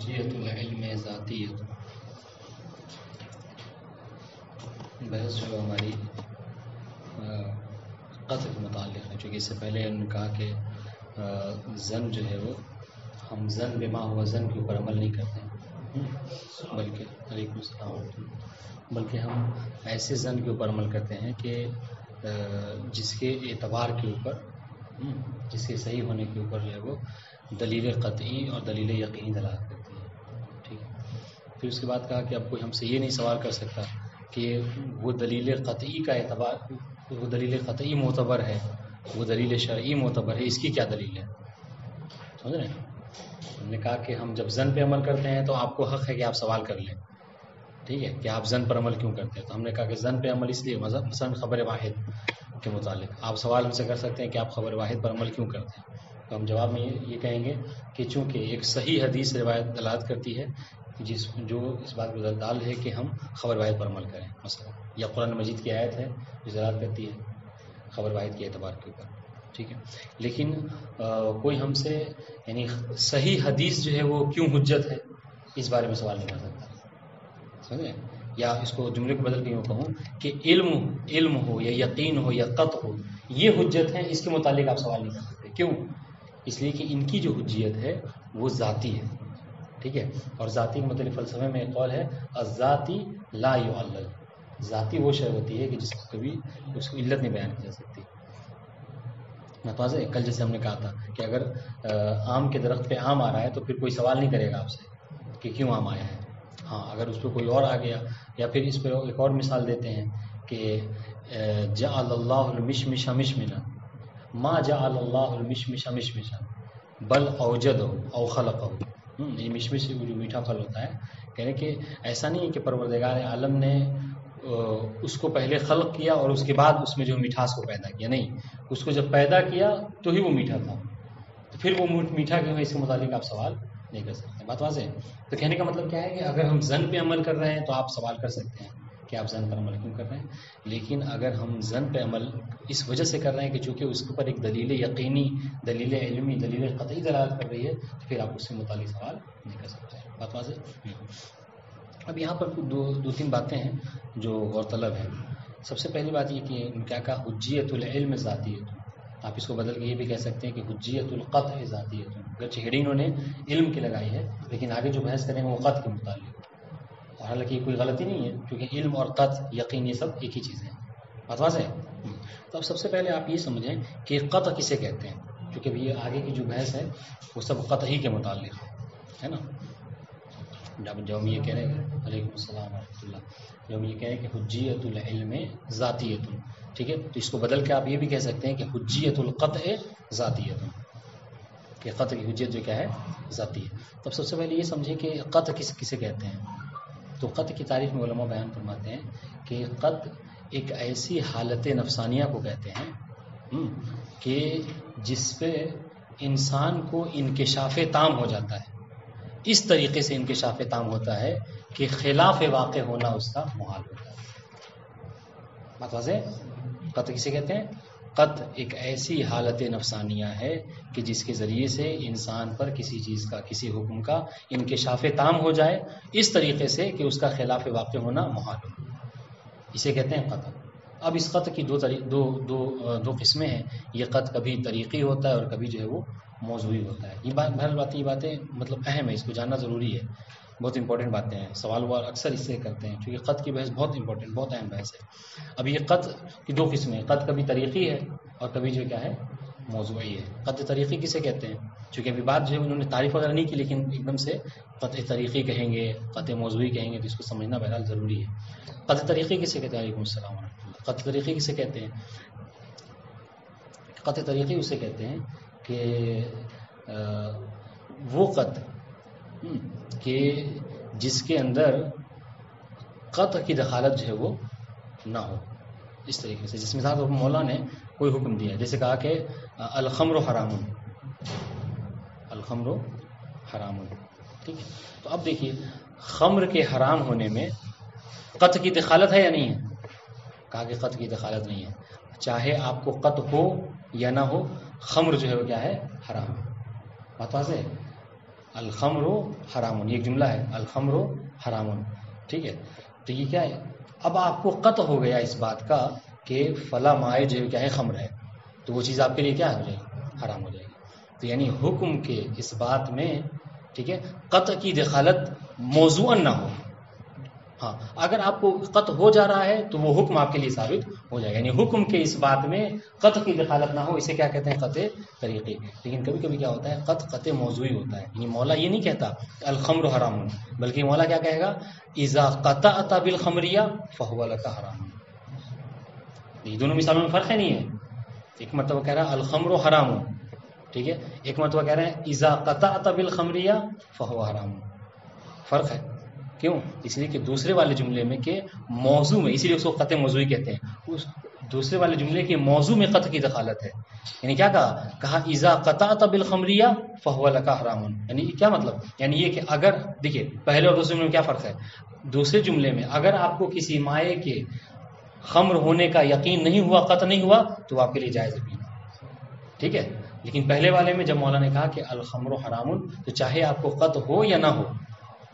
حجیت العلم ذاتیت، بحث جو ہماری قطع کے متعلق ہے، چونکہ اس سے پہلے انہوں نے کہا کہ زن جو ہے وہ ہم زن بما ہوا زن کے اوپر عمل نہیں کرتے ہیں، بلکہ علیکم السلام، بلکہ ہم ایسے زن کے اوپر عمل کرتے ہیں کہ جس کے اعتبار کے اوپر، جس کے صحیح ہونے کے اوپر جو ہے وہ دلیل قطعی اور دلیل یقینی دلالت کرتی ہے، ٹھیک ہے۔ پھر اس کے بعد کہا کہ اب کوئی ہم سے یہ نہیں سوال کر سکتا کہ وہ دلیل قطعی کا اعتبار، وہ دلیل قطعی معتبر ہے، وہ دلیل شرعی معتبر ہے، اس کی کیا دلیل ہے، سمجھ رہے ہیں؟ ہم نے کہا کہ ہم جب زن پہ عمل کرتے ہیں تو آپ کو حق ہے کہ آپ سوال کر لیں، ٹھیک ہے، کہ آپ زن پر عمل کیوں کرتے ہیں۔ تو ہم نے کہا کہ زن پہ عمل اس لیے، مثلا خبر واحد کے متعلق آپ سوال ہم سے کر سکتے ہیں کہ آپ خبر واحد پر عمل کیوں کرتے ہیں، تو ہم جواب میں یہ کہیں گے کہ چونکہ ایک صحیح حدیث روایت دلالت کرتی ہے جو اس بات کو دال ہے کہ ہم خبر واحد پر عمل کریں، مثلا یا قرآن مجید کی آیت ہے جو دلالت کرتی ہے خبر واحد کے اعتبار کے اوپر، ٹھیک ہے۔ لیکن کوئی ہم سے یعنی صحیح حدیث جو ہے وہ کیوں حجت ہے، اس بارے میں سوال نہیں کر سکتا، سمجھے؟ یا اس کو جملے کو بدل کے یوں کہوں کہ علم ہو یا یقین ہو یا قطع ہو، یہ حجت ہے، اس کے متعلق آپ سوال نہیں کر سکتے۔ کیوں؟ اس لیے کہ ان کی جو حجیت ہے وہ ذاتی ہے، ٹھیک ہے، اور ذاتی کے متعلق فلسفے میں ایک قول ہے الذاتی لا یعلل، ذاتی وہ شے ہوتی ہے کہ جس کو کبھی اس کو علت نہیں بیان کی جا سکتی۔ متوازہ ہے، کل جیسے ہم نے کہا تھا کہ اگر آم کے درخت پہ آم آ رہا ہے تو پھر کوئی سوال نہیں کرے گا آپ سے کہ کیوں آم آیا ہے، ہاں اگر اس پہ کوئی اور آ گیا، یا پھر اس پہ ایک اور مثال دیتے ہیں کہ جعل اللہ المشمش مشمنا ما جعل اللہ المشمش مشمشا بل اوجدہ او خلقہ، یہ مشمش جو میٹھا پھل ہوتا ہے، کہنے کہ ایسا نہیں ہے کہ پروردگار عالم نے اس کو پہلے خلق کیا اور اس کے بعد اس میں جو مٹھاس کو پیدا کیا، نہیں، اس کو جب پیدا کیا تو ہی وہ میٹھا تھا، تو پھر وہ میٹھا کیوں ہے، اس کے متعلق آپ سوال نہیں کر سکتے۔ بات واضح ہے؟ تو کہنے کا مطلب کیا ہے کہ اگر ہم زن پہ عمل کر رہے ہیں تو آپ سوال کر سکتے ہیں کہ آپ زن پر عمل کیوں کر رہے ہیں، لیکن اگر ہم زن پہ عمل اس وجہ سے کر رہے ہیں کہ چونکہ اس کے اوپر ایک دلیل یقینی، دلیل علمی، دلیل قطعی دلالت کر رہی ہے، تو پھر آپ اس سے متعلق سوال نہیں کر سکتے۔ بات واضح؟ اب یہاں پر دو تین باتیں ہیں جو غور طلب ہیں۔ سب سے پہلی بات یہ کہ کیا کہا حجیت العلم ذاتیت، آپ اس کو بدل کے یہ بھی کہہ سکتے ہیں کہ حجیت القطع ذاتیت، اگرچہ ہیڈنگ انہوں نے علم کی لگائی ہے لیکن آگے جو بحث کریں گے وہ قطع کے متعلق، اور حالانکہ یہ کوئی غلطی نہیں ہے کیونکہ علم اور قطع یقین یہ سب ایک ہی چیز ہے۔ بات واضح ہے؟ تو اب سب سے پہلے آپ یہ سمجھیں کہ قطع کسے کہتے ہیں، کیونکہ ابھی یہ آگے کی جو بحث ہے وہ سب قطعی کے متعلق ہے نا۔ جو ہم یہ کہہ رہے ہیں، علیکم السلام ورحمۃ اللہ، جو ہم یہ کہہ رہے ہیں کہ حجیت العلم ذاتیت، ٹھیک ہے، تو اس کو بدل کے آپ یہ بھی کہہ سکتے ہیں کہ حجیت القطع ذاتیت، کہ قطع کی حجیت جو کیا ہے ذاتی ہے۔ تو سب سے پہلے یہ سمجھیں کہ قطع کسے کہتے ہیں۔ تو قطع کی تعریف میں علماء بیان فرماتے ہیں کہ قطع ایک ایسی حالت نفسانیہ کو کہتے ہیں کہ جس پہ انسان کو انکشاف تام ہو جاتا ہے، اس طریقے سے انکشاف تام ہوتا ہے کہ خلاف واقع ہونا اس کا محال ہوتا ہے۔ بات واضح؟ قطع کسے کہتے ہیں؟ قطع ایک ایسی حالت نفسانیہ ہے کہ جس کے ذریعے سے انسان پر کسی چیز کا، کسی حکم کا انکشاف تام ہو جائے اس طریقے سے کہ اس کا خلاف واقع ہونا محال ہو، اسے کہتے ہیں قطع۔ اب اس قطع کی دو قسمیں ہیں، یہ قطع کبھی طریقی ہوتا ہے اور کبھی جو ہے وہ موضوعی ہوتا ہے۔ یہ باتیں مطلب اہم ہے، اس کو جاننا ضروری ہے، بہت امپورٹنٹ باتیں ہیں، سوال وار اکثر اس سے کرتے ہیں کیونکہ قطع کی بحث بہت امپورٹنٹ، بہت اہم بحث ہے۔ اب یہ قطع کی دو قسمیں ہیں، قطع کبھی طریقی ہے اور کبھی جو کیا ہے موضوعی ہے۔ قطع طریقی کسے کہتے ہیں؟ چونکہ ابھی بات جو ہے انہوں نے تعریف وغیرہ نہیں کی، لیکن ایک دم سے قطع طریقی کہیں گے، قطع موضوعی کہیں گے، تو اس کو سمجھنا بہرحال ضروری ہے۔ قطع طریقی کسے کہتے ہیں؟ علیکم السلام ورحمۃ اللہ۔ قطع طریقی کسے کہتے ہیں؟ قطع طریقی اسے کہتے ہیں کہ وہ قطع کہ جس کے اندر قطع کی دخالت جو ہے وہ نہ ہو، اس طریقے سے جس مثال مولا نے کوئی حکم دیا، جیسے کہا کہ الخمر حرام، الخمر حرام، ٹھیک ہے، تو اب دیکھیے خمر کے حرام ہونے میں قطع کی دخالت ہے یا نہیں ہے؟ کہا کہ قطع کی دخالت نہیں ہے، چاہے آپ کو قطع ہو یا نہ ہو، خمر جو ہے وہ کیا ہے؟ حرام ہے۔ بات واضح ہے؟ الخمر حرام، یہ ایک جملہ ہے، الخمر حرام، ٹھیک ہے. تو یہ کیا ہے؟ اب آپ کو قطع ہو گیا اس بات کا کہ فلاں مائع جو کیا ہے خمر ہے، تو وہ چیز آپ کے لیے کیا ہو جائے گی؟ حرام ہو جائے گی. تو یعنی حکم کے اس بات میں، ٹھیک ہے، قطع کی دخالت موضوعاً نہ ہو. ہاں اگر آپ کو قطع ہو جا رہا ہے تو وہ حکم آپ کے لیے ثابت ہو جائے گا. یعنی حکم کے اس بات میں قطع کی دخالت نہ ہو، اسے کیا کہتے ہیں؟ قطع طریقی. لیکن کبھی کبھی کیا ہوتا ہے؟ قطع موضوعی ہوتا ہے. یعنی مولا یہ نہیں کہتا الخمر حرام، بلکہ مولا کیا کہے گا؟ اذا قطعت بالخمریہ فہو لک حرام. یہ دونوں مثالوں میں فرق ہے نہیں ہے. ایک مرتبہ کہہ رہا ہے الخمر حرام، ٹھیک ہے، ایک مرتبہ کہہ رہے ہیں اذا قطعت بالخمریہ فہو حرام. فرق ہے. کیوں؟ اس لیے کہ دوسرے والے جملے میں کہ موضوع میں، اسی لیے اس کو قطع موضوعی کہتے ہیں، اس دوسرے والے جملے کے موضوع میں قطع کی دخالت ہے. یعنی کیا کہا اذا قطعت بالخمریہ فہو لک حرام. یعنی کیا مطلب؟ یعنی یہ کہ اگر دیکھیے پہلے اور دوسرے جملے میں کیا فرق ہے. دوسرے جملے میں اگر آپ کو کسی مائع کے خمر ہونے کا یقین نہیں ہوا، قطع نہیں ہوا، تو آپ کے لیے جائز ہے، ٹھیک ہے. لیکن پہلے والے میں جب مولا نے کہا کہ الخمر حرام، تو چاہے آپ کو قطع ہو یا نہ ہو،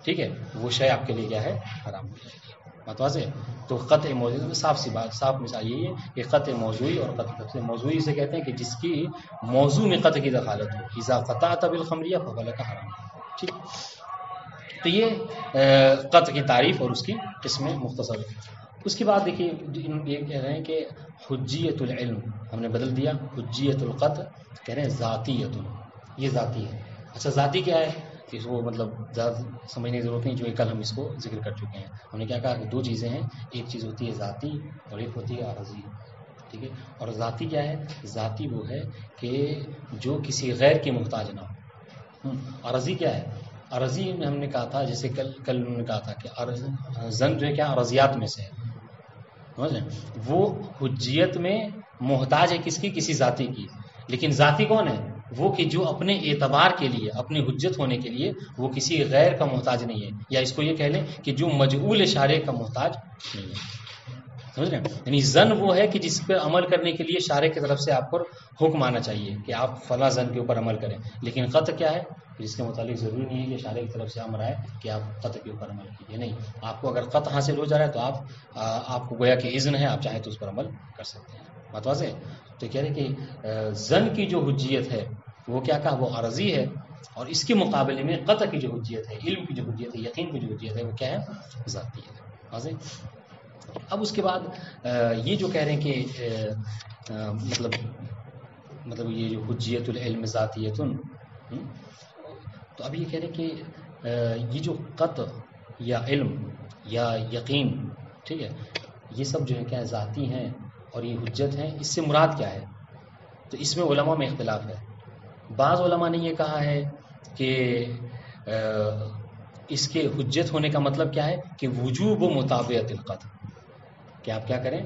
ٹھیک ہے، وہ شے آپ کے لیے کیا ہے؟ حرام ہو جائے گی. بات واضح ہے. تو قطع موضوعی میں صاف سی بات، صاف مثال یہی ہے کہ قطع موضوعی اور قطع موضوعی سے کہتے ہیں کہ جس کی موضوع میں قطع کی دخالت ہو. اذا قطعت بالخمریہ فہو لک حرام. ٹھیک. تو یہ قطع کی تعریف اور اس کی قسمیں مختصر. اس کے بعد دیکھیے یہ کہہ رہے ہیں کہ حجیت العلم ہم نے بدل دیا، حجیت القطع کہہ رہے ہیں ذاتیت. یہ ذاتی ہے. اچھا ذاتی کیا ہے؟ اس کو مطلب زیادہ سمجھنے کی ضرورت نہیں، جو کل ہم اس کو ذکر کر چکے ہیں. ہم نے کیا کہا کہ دو چیزیں ہیں، ایک چیز ہوتی ہے ذاتی اور ایک ہوتی ہے عارضی. ٹھیک ہے. اور ذاتی کیا ہے؟ ذاتی وہ ہے کہ جو کسی غیر کے محتاج نہ ہو. عارضی کیا ہے؟ عارضی میں ہم نے کہا تھا، جیسے کل انہوں نے کہا تھا کہ زن جو ہے کیا عرضیات میں سے ہے. وہ حجیت میں محتاج ہے کس کی؟ کسی ذاتی کی. لیکن ذاتی کون ہے؟ وہ کہ جو اپنے اعتبار کے لیے، اپنی حجت ہونے کے لیے وہ کسی غیر کا محتاج نہیں ہے، یا اس کو یہ کہہ لیں کہ جو مجعول شارع کا محتاج نہیں ہے. سمجھ رہے ہیں؟ یعنی زن وہ ہے کہ جس پہ عمل کرنے کے لیے شارع کی طرف سے آپ پر حکم آنا چاہیے کہ آپ فلاں زن کے اوپر عمل کریں. لیکن قطع کیا ہے؟ جس کے متعلق ضروری نہیں ہے کہ شارع کی طرف سے امر آئے کہ آپ قطع کے اوپر عمل کیجیے. نہیں، آپ کو اگر قطع حاصل ہو جا رہا ہے تو آپ کو گویا کہ اذن ہے، آپ چاہیں تو اس پر عمل کر سکتے ہیں. بات واضح ہے. تو کہہ رہے کہ زن کی جو حجیت ہے وہ کیا کہا؟ وہ عرضی ہے. اور اس کے مقابلے میں قطع کی جو حجیت ہے، علم کی جو حجیت ہے، یقین کی جو حجیت ہے، وہ کیا ہے؟ ذاتی ہے. واضح. اب اس کے بعد یہ جو کہہ رہے ہیں کہ مطلب یہ جو حجیت العلم ذاتیت، تو اب یہ کہہ رہے ہیں کہ یہ جو قطع یا علم یا یقین، ٹھیک ہے، یہ سب جو ہے کیا ذاتی ہیں اور یہ حجت ہیں. اس سے مراد کیا ہے؟ تو اس میں علماء میں اختلاف ہے. بعض علماء نے یہ کہا ہے کہ اس کے حجت ہونے کا مطلب کیا ہے کہ وجوب و مطابعت القطع، کہ آپ کیا کریں؟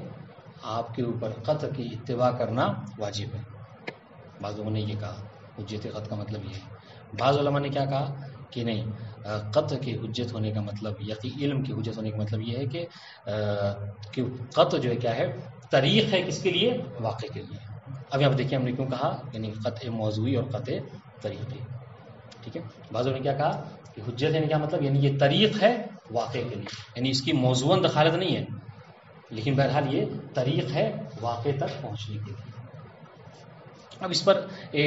آپ کے اوپر قطع کی اتباع کرنا واجب ہے. بعض لوگوں نے یہ کہا حجت قطع کا مطلب یہ ہے. بعض علماء نے کیا کہا کہ نہیں، قطع کی حجت ہونے کا مطلب، علم کی حجت ہونے کا مطلب یہ ہے کہ قطع جو ہے کیا ہے؟ طریق ہے کس کے لیے؟ واقع کے لیے. اب یہاں پہ دیکھیں ہم نے کیوں کہا یعنی قطع موضوعی اور قطع طریقی. ٹھیک ہے. بعضوں نے کیا کہا کہ حجت یعنی کیا مطلب؟ یعنی یہ طریق ہے واقع کے لیے، یعنی اس کی موضوعاً دخالت نہیں ہے، لیکن بہرحال یہ طریق ہے واقع تک پہنچنے کے لیے. اب اس پر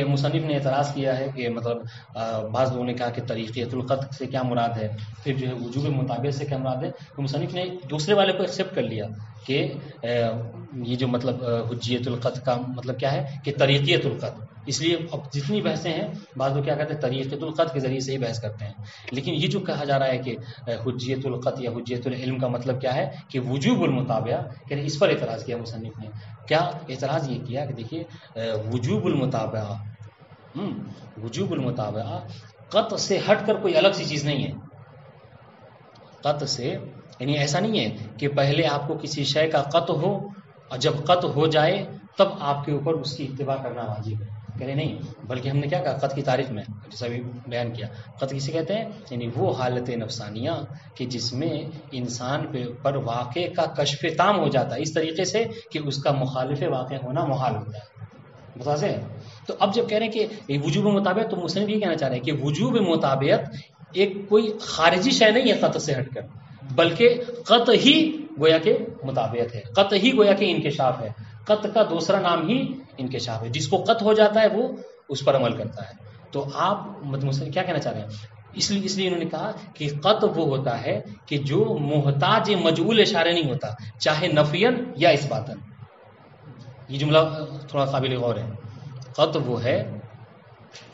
مصنف نے اعتراض کیا ہے کہ مطلب بعض لوگوں نے کہا کہ طریقیت القطع سے کیا مراد ہے، پھر جو ہے وجوب مطابق سے کیا مراد ہے. تو مصنف نے دوسرے والے کو ایکسیپٹ کر لیا کہ یہ جو مطلب حجیت القطع کا مطلب کیا ہے کہ طریقیت القطع. اس لیے اب جتنی بحثیں ہیں بعض لوگ کیا کہتے ہیں طریقیت القطع کے ذریعے سے ہی بحث کرتے ہیں. لیکن یہ جو کہا جا رہا ہے کہ حجیت القطع یا حجیت العلم کا مطلب کیا ہے کہ وجوب المتابعہ، کہ اس پر اعتراض کیا مصنف نے. کیا اعتراض یہ کیا کہ دیکھیے وجوب المتابعہ قطع سے ہٹ کر کوئی الگ سی چیز نہیں ہے. قطع سے یعنی ایسا نہیں ہے کہ پہلے آپ کو کسی شے کا قطع ہو اور جب قطع ہو جائے تب آپ کے اوپر اس کی اتباع کرنا واجب ہے. کہہ رہے نہیں، بلکہ ہم نے کیا کہا قطع کی تعریف میں جیسا بھی بیان کیا، قطع کسے کہتے ہیں؟ یعنی وہ حالت نفسانیہ کہ جس میں انسان پر واقع کا کشف تام ہو جاتا ہے اس طریقے سے کہ اس کا مخالف واقع ہونا محال ہوتا ہے. متواضع ہے. تو اب جب کہہ رہے ہیں کہ وجوب مطابقت، تو مصنف یہ کہنا چاہ رہے ہیں کہ وجوب مطابقت ایک کوئی خارجی شے نہیں ہے قطع سے ہٹ کر، بلکہ قطع ہی گویا کہ مطابقت ہے، قطع ہی گویا کہ انکشاف ہے. قطع کا دوسرا نام ہی انکشاف ہے. جس کو قطع ہو جاتا ہے وہ اس پر عمل کرتا ہے. تو آپ مصنف کیا کہنا چاہ رہے ہیں؟ اس لیے انہوں نے کہا کہ قطع وہ ہوتا ہے کہ جو محتاج مجعول اشارے نہیں ہوتا، چاہے نفین یا اثباتن. یہ جملہ تھوڑا قابل غور ہے. قطع وہ ہے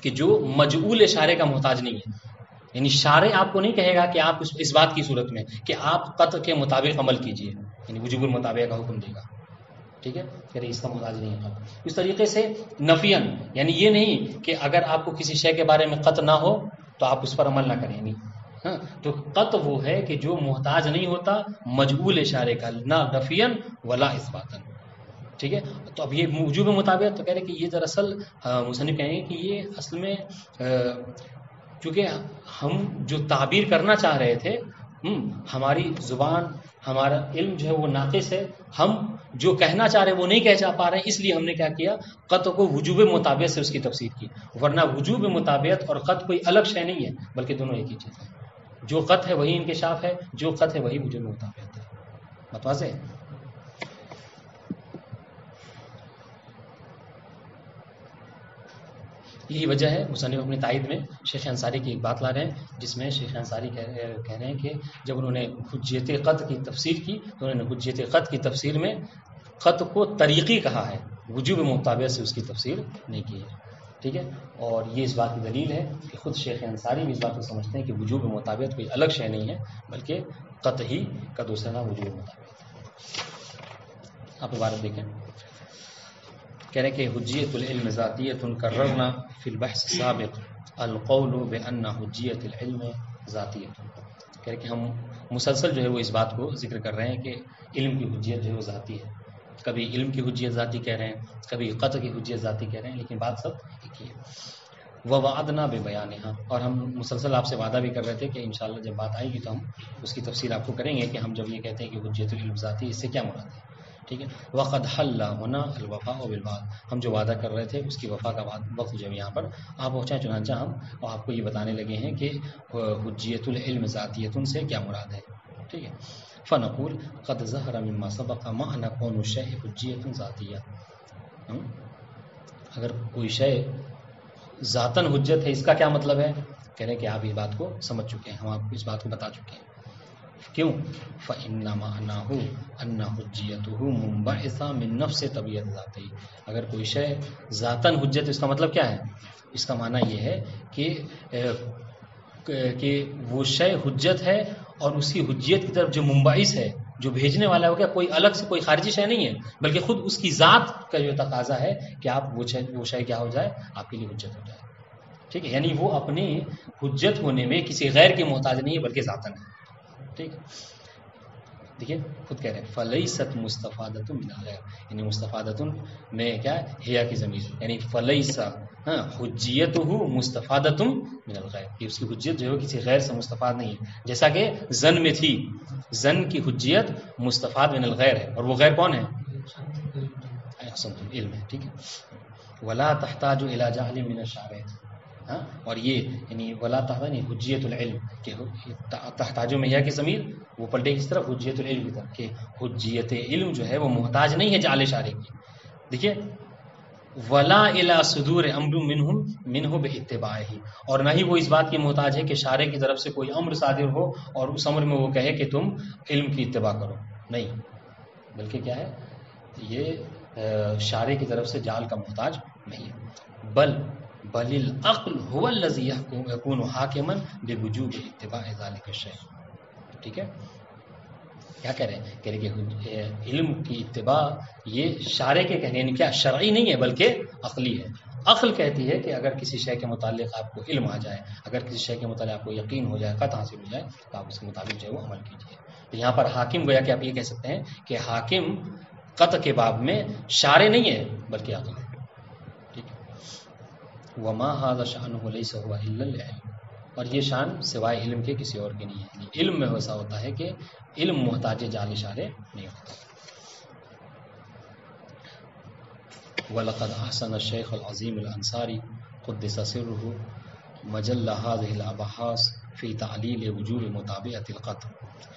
کہ جو مجعول اشارے کا محتاج نہیں ہے، یعنی شارع آپ کو نہیں کہے گا کہ آپ اس بات کی صورت میں کہ آپ قطع کے مطابق عمل کیجئے، یعنی وجوب المطابقہ کا حکم دے گا. ٹھیک ہے، کہ اس کا محتاج نہیں ہے. اس طریقے سے نفین، یعنی یہ نہیں کہ اگر آپ کو کسی شے کے بارے میں قطع نہ ہو تو آپ اس پر عمل نہ کریں. نہیں، ہاں، تو قطع وہ ہے کہ جو محتاج نہیں ہوتا مجعول اشارے کا، نہ نفین ولا اثباتن. ٹھیک ہے. تو اب یہ وجوب مطابقت تو کہہ رہے کہ یہ دراصل مصنف کہیں گے کہ یہ اصل میں چونکہ ہم جو تعبیر کرنا چاہ رہے تھے، ہماری زبان، ہمارا علم جو ہے وہ ناقص ہے، ہم جو کہنا چاہ رہے ہیں وہ نہیں کہہ پا رہے ہیں، اس لیے ہم نے کیا کیا، قطع کو وجوب مطابقت سے اس کی تفسیر کی. ورنہ وجوب مطابقت اور قطع کوئی الگ شے نہیں ہے، بلکہ دونوں ایک ہی چیز ہے. جو قطع ہے وہی انکشاف ہے، جو قطع ہے وہی وجوب مطابقت ہے. متواضع ہے. یہی وجہ ہے مصنف اپنی تائید میں شیخ انصاری کی ایک بات لا رہے ہیں، جس میں شیخ انصاری کہہ رہے ہیں کہ جب انہوں نے حجیت قطع کی تفسیر کی تو انہوں نے حجیت قطع کی تفسیر میں قطع کو طریقی کہا ہے، وجوب مطابقت سے اس کی تفسیر نہیں کی ہے. ٹھیک ہے. اور یہ اس بات کی دلیل ہے کہ خود شیخ انصاری بھی اس بات کو سمجھتے ہیں کہ وجوب مطابقت کوئی الگ شے نہیں ہے، بلکہ قطع ہی کا دوسرا نام وجوب مطابقت ہے. آپ عبارت دیکھیں، کہہ رہے کہ حجیت العلم ذاتیت کررنا فی البحث السابق القول بان حجیت العلم ذاتیت. کہہ رہے کہ ہم مسلسل جو ہے وہ اس بات کو ذکر کر رہے ہیں کہ علم کی حجیت جو ہے وہ ذاتی ہے. کبھی علم کی حجیت ذاتی کہہ رہے ہیں، کبھی قطع کی حجیت ذاتی کہہ رہے ہیں، لیکن بات سب ایک ہی ہے. ووعدنا ببیانها، اور ہم مسلسل آپ سے وعدہ بھی کر رہے تھے کہ انشاءاللہ جب بات آئے گی تو ہم اس کی تفصیل آپ کو کریں گے کہ ہم جب یہ کہتے ہیں کہ حجیت العلم ذاتی، اس سے کیا مراد ہے. ٹھیک ہے. وقد حل ہونا الوفاء بالوعد، ہم جو وعدہ کر رہے تھے اس کی وفا کا وقت جو یہاں پر آپ پہنچا. چنانچہ ہم آپ کو یہ بتانے لگے ہیں کہ حجیت العلم ذاتیت سے کیا مراد ہے. ٹھیک ہے. فنقول قد ظہر مما سبق معنی کون الشیء حجیت ذاتیہ. اگر کوئی شے ذاتاً حجت ہے، اس کا کیا مطلب ہے؟ کہہ رہے ہیں کہ آپ اس بات کو سمجھ چکے ہیں، ہم آپ کو اس بات کو بتا چکے ہیں. کیوں؟ فَإِنَّ مَعْنَاهُ أَنَّ حُجِّيَتُهُ مُنبَعِثَةٌ مِنْ نَفْسِ طَبِيعَةِ ذَاتِهِ. اگر کوئی شے ذاتاً حجت، اس کا مطلب کیا ہے؟ اس کا معنی یہ ہے کہ وہ شے حجت ہے اور اس کی حجیت کی طرف جو منبعث ہے، جو بھیجنے والا ہو گیا، کوئی الگ سے کوئی خارجی شے نہیں ہے، بلکہ خود اس کی ذات کا جو تقاضا ہے کہ آپ وہ شے کیا ہو جائے، آپ کے لیے حجت ہو جائے. ٹھیک ہے. یعنی وہ اپنی حجت ہونے میں کسی غیر کے محتاج نہیں ہے، بلکہ ذاتاً ہے. ٹھیک. دیکھیے خود کہہ رہے ہیں فلیست مستفادۃ من الغیر، یعنی مستفادۃ میں کیا ہے، حیا کی ضمیر، یعنی فلیس حجیتہ مستفادۃ من الغیر، کہ اس کی حجت جو ہے کسی غیر سے مستفاد نہیں ہے. جیسا کہ زن میں تھی، زن کی حجیت مستفاد من الغیر ہے، اور وہ غیر کون ہے؟ علم ہے. ٹھیک ہے. ولا تحتاج الی جعل من الشارع، اور یہ یعنی ولا تحتاج حجیت العلم، کہ تحتاجوں میں یہ کہ ضمیر وہ پلٹے کس طرف، حجیت العلم کی طرف، کہ حجیت علم جو ہے وہ محتاج نہیں ہے جعل اشارے کی. دیکھیے ولا الی صدور امر منہ باتباعہ، اور نہ ہی وہ اس بات کی محتاج ہے کہ شارع کی طرف سے کوئی امر صادر ہو اور اس امر میں وہ کہے کہ تم علم کی اتباع کرو. نہیں، بلکہ کیا ہے، یہ شارع کی طرف سے جعل کا محتاج نہیں ہے. بل العقل هو الذي يكون حاكما بوجوب اتباع ذلك الشيء. ٹھیک ہے. کیا کہہ رہے ہیں؟ کہہ رہے کہ علم کی اتباع یہ شارع کے کہنے، یعنی کیا شرعی نہیں ہے بلکہ عقلی ہے. عقل کہتی ہے کہ اگر کسی شے کے متعلق آپ کو علم آ جائے، اگر کسی شے کے متعلق آپ کو یقین ہو جائے، قطع حاصل ہو جائے، تو آپ اس کے مطابق جو ہے وہ عمل کیجیے. یہاں پر حاکم گویا کہ آپ یہ کہہ سکتے ہیں کہ حاکم قطع کے باب میں شارع نہیں ہے بلکہ عقل ہے. وما هذا شأنه ليس هو الا العلم، اور یہ شان سوائے علم کے کسی اور کے نہیں ہے. علم میں ایسا ہوتا ہے کہ علم محتاج جعل اشارے نہیں ہوتا. وَلَقَدْ أَحْسَنَ الشَّيْخُ الْعَظِيمُ الْأَنصَارِي قُدِّسَ سِرُّهُ مجل هذه الأبحاث في تعليل وجوب مطابقة القط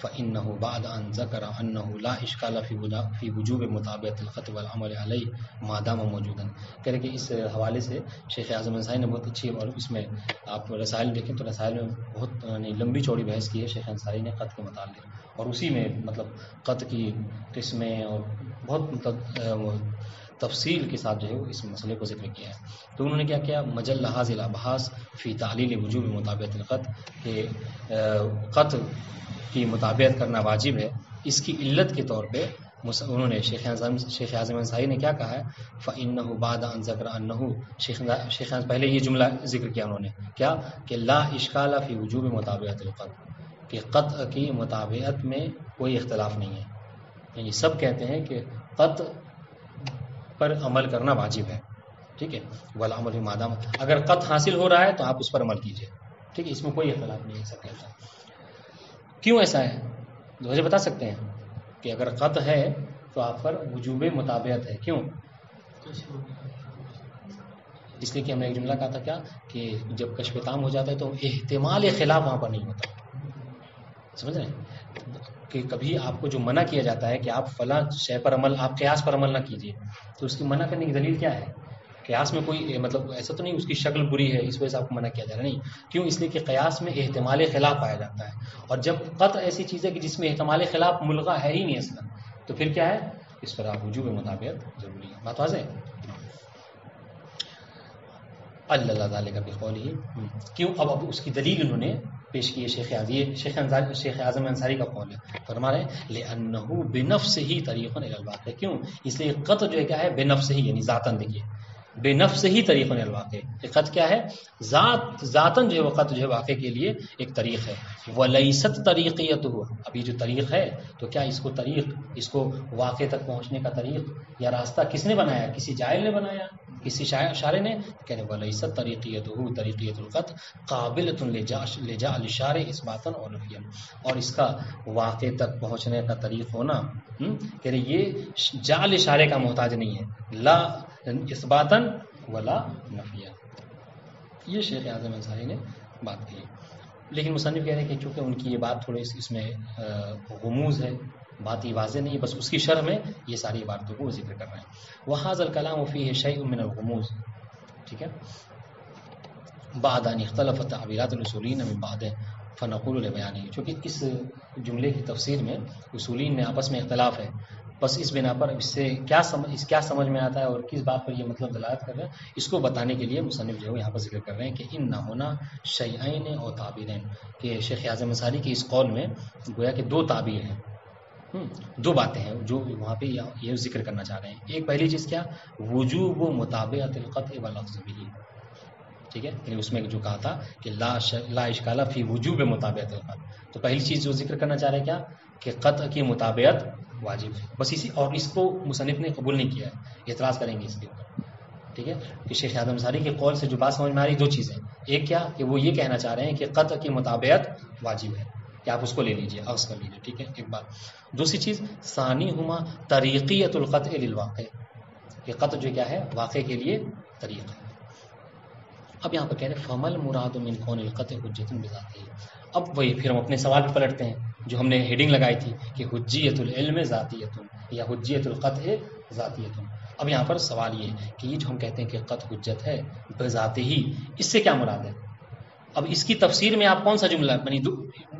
فإنه بعد أن ذكر أنه لا إشكال في وجوب مطابقة القط والعمل عليه ما دام موجودا. کہہ رہے کہ اس حوالے سے شیخ اعظم انصاری نے بہت اچھی، اور اس میں آپ رسائل دیکھیں تو رسائل میں بہت لمبی چوڑی بحث کی ہے شیخ انصاری نے قط کے متعلق، اور اسی میں مطلب قط کی قسمیں اور بہت مطلب تفصیل کے ساتھ جو ہے وہ اس مسئلے کو ذکر کیا ہے. تو انہوں نے کیا کیا، مجل هذه الابحاث فی تعلیل وجوب مطابقت القط، کہ قط کی مطابقت کرنا واجب ہے، اس کی علت کے طور پہ انہوں نے شیخ اعظم انصاری نے کیا کہا ہے، فَإِنَّهُ بَعْدَ أَنْ ذَكَرَ أَنَّهُ شیخ پہلے یہ جملہ ذکر کیا انہوں نے کیا کہ لا اشکال فی وجوب مطابقت القط، کہ قط کی مطابقت میں کوئی اختلاف نہیں ہے، یعنی سب کہتے ہیں کہ قط پر عمل کرنا واجب ہے. ٹھیک ہے، والعمل فی ما دام، اگر قط حاصل ہو رہا ہے تو آپ اس پر عمل کیجئے. ٹھیک ہے، اس میں کوئی اختلاف نہیں ہے، سب کہتا ہے. کیوں ایسا ہے وجہ بتا سکتے ہیں کہ اگر قط ہے تو آپ پر وجوب مطابقت ہے. کیوں؟ اس لیے کہ ہم نے ایک جملہ کہا تھا کیا کہ جب کشف تام ہو جاتا ہے تو احتمال خلاف وہاں پر نہیں ہوتا. سمجھ رہے ہیں کہ کبھی آپ کو جو منع کیا جاتا ہے کہ آپ فلاں شے پر عمل، آپ قیاس پر عمل نہ کیجیے، تو اس کی منع کرنے کی دلیل کیا ہے؟ قیاس میں کوئی مطلب ایسا تو نہیں اس کی شکل بری ہے اس وجہ سے آپ کو منع کیا جا رہا ہے، نہیں. کیوں؟ اس لیے کہ قیاس میں احتمال خلاف پایا جاتا ہے، اور جب قطع ایسی چیز ہے کہ جس میں احتمال خلاف ملغا ہے ہی نہیں اصلا، تو پھر کیا ہے، اس پر آپ وجوب مطابقت ضروری ہے. بات واضح ہے؟ اللہ تعالیٰ کا بقول ہی کیوں، اب اس کی دلیل انہوں نے پیش کی ہے. شیخ اعظم انصاری کا قول ہے، فرما رہے ہیں لأنه بنفسه طریق الى الواقع. کیوں؟ اس لیے قط جو ہے کیا ہے، بے نفس ہی، یعنی ذاتاً، دیکھیے بے نفس ہی طریق الى الواقع. قط کیا ہے، ذاتاً جو ہے وہ قط جو ہے واقع کے لیے ایک طریق ہے. ولیست طریقیتہ، اب یہ جو طریق ہے تو کیا اس کو طریق، اس کو واقع تک پہنچنے کا طریق یا راستہ کس نے بنایا؟ کسی جاہل نے بنایا، کسی شارع نے؟ کہنے ولیست طریقیتہ طریقیت القط قابلۃ لجعل الشارع اثباتا اور نفیا، اور اس کا واقع تک پہنچنے کا طریق ہونا کہ یہ جعل شارع کا محتاج نہیں ہے، لا اثباتا ولا نفیا. یہ شیخ اعظم انصاری نے بات کی. لیکن مصنف کہہ رہے ہیں کہ چونکہ ان کی یہ بات تھوڑی اس میں غموض ہے، بات ہی واضح نہیں، بس اس کی شرح میں یہ ساری باتوں کو ذکر کر رہے ہیں. وَهَذَا الْكَلَامُ فِيهِ شَيْءٌ مِّنَ الْغُمُوظِ. ٹھیک ہے، بعد ان اختلفت تعبیرات الاصولین من بعد فنقول لبیانہ، چونکہ اس جملے کی تفسیر میں اصولین میں آپس میں اختلاف ہے، بس اس بنا پر اس سے کیا سمجھ میں آتا ہے اور کس بات پر یہ مطلب دلالت کر رہے ہیں، اس کو بتانے کے لیے مصنف جو ہے یہاں پر ذکر کر رہے ہیں کہ ان نہ ہونا شیئین اور تعبیرین، کہ شیخ اعظم انصاری کی اس قول میں گویا کہ دو تعبیر ہیں، دو باتیں ہیں جو وہاں پہ یہ ذکر کرنا چاہ رہے ہیں. ایک پہلی چیز کیا، وجوب مطابقت القطع واللفظ به. ٹھیک ہے، یعنی اس میں جو کہا تھا کہ لا اشکال فی وجوب مطابقت القطع، تو پہلی چیز جو ذکر کرنا چاہ رہے ہیں کیا کہ قطع کی مطابقت واجب ہے، بس اسی، اور اس کو مصنف نے قبول نہیں کیا ہے، اعتراض کریں گے اس کے اوپر. ٹھیک ہے، کہ شیخ اعظم انصاری کے قول سے جو بات سمجھ میں آ رہی دو چیزیں، ایک کیا کہ وہ یہ کہنا چاہ رہے ہیں کہ قطع کی مطابقت واجب ہے، کہ آپ اس کو لے لیجئے، اخذ کر لیجئے. ٹھیک ہے، ایک بات. دوسری چیز ثانی ہما طریقیت القطع للواقع، کہ قطع جو کیا ہے واقع کے لیے طریق ہے. اب یہاں پر کہہ رہے فمل مراد من کون القطع حجت بذاتہ. اب وہی پھر ہم اپنے سوال پہ پلٹتے ہیں جو ہم نے ہیڈنگ لگائی تھی کہ حجیت العلم ذاتیت یا حجیت القطع ذاتیت. اب یہاں پر سوال یہ ہے کہ یہ جو ہم کہتے ہیں کہ قطع حجت ہے بذاتہ ہی، اس سے کیا مراد ہے؟ اب اس کی تفسیر میں آپ کون سا جملہ،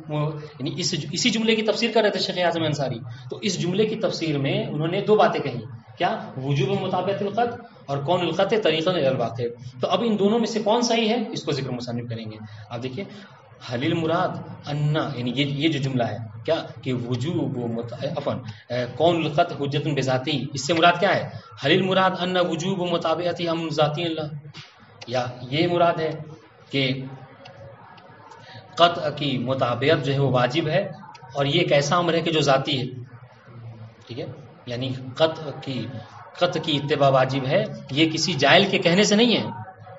یعنی اسی جملے کی تفسیر کر رہے تھے شیخ اعظم انصاری، تو اس جملے کی تفسیر میں انہوں نے دو باتیں کہیں، کیا وجوب مطابقت القطع اور کون القطع طریقا الی الواقع. تو اب ان دونوں میں سے کون صحیح ہے اس کو ذکر مصنف کریں گے. آپ دیکھیے حل المراد ان، یعنی یہ جو جملہ ہے کیا کہ وجوب عفواً کون القطع حجت بذاتی، اس سے مراد کیا ہے؟ حل المراد ان وجوب مطابقت امر ذاتی اللہ، یا یہ مراد ہے کہ قطع کی مطابقت جو ہے وہ واجب ہے اور یہ ایک ایسا امر ہے کہ جو ذاتی ہے. ٹھیک ہے، یعنی قطع کی اتباع واجب ہے، یہ کسی جاہل کے کہنے سے نہیں ہے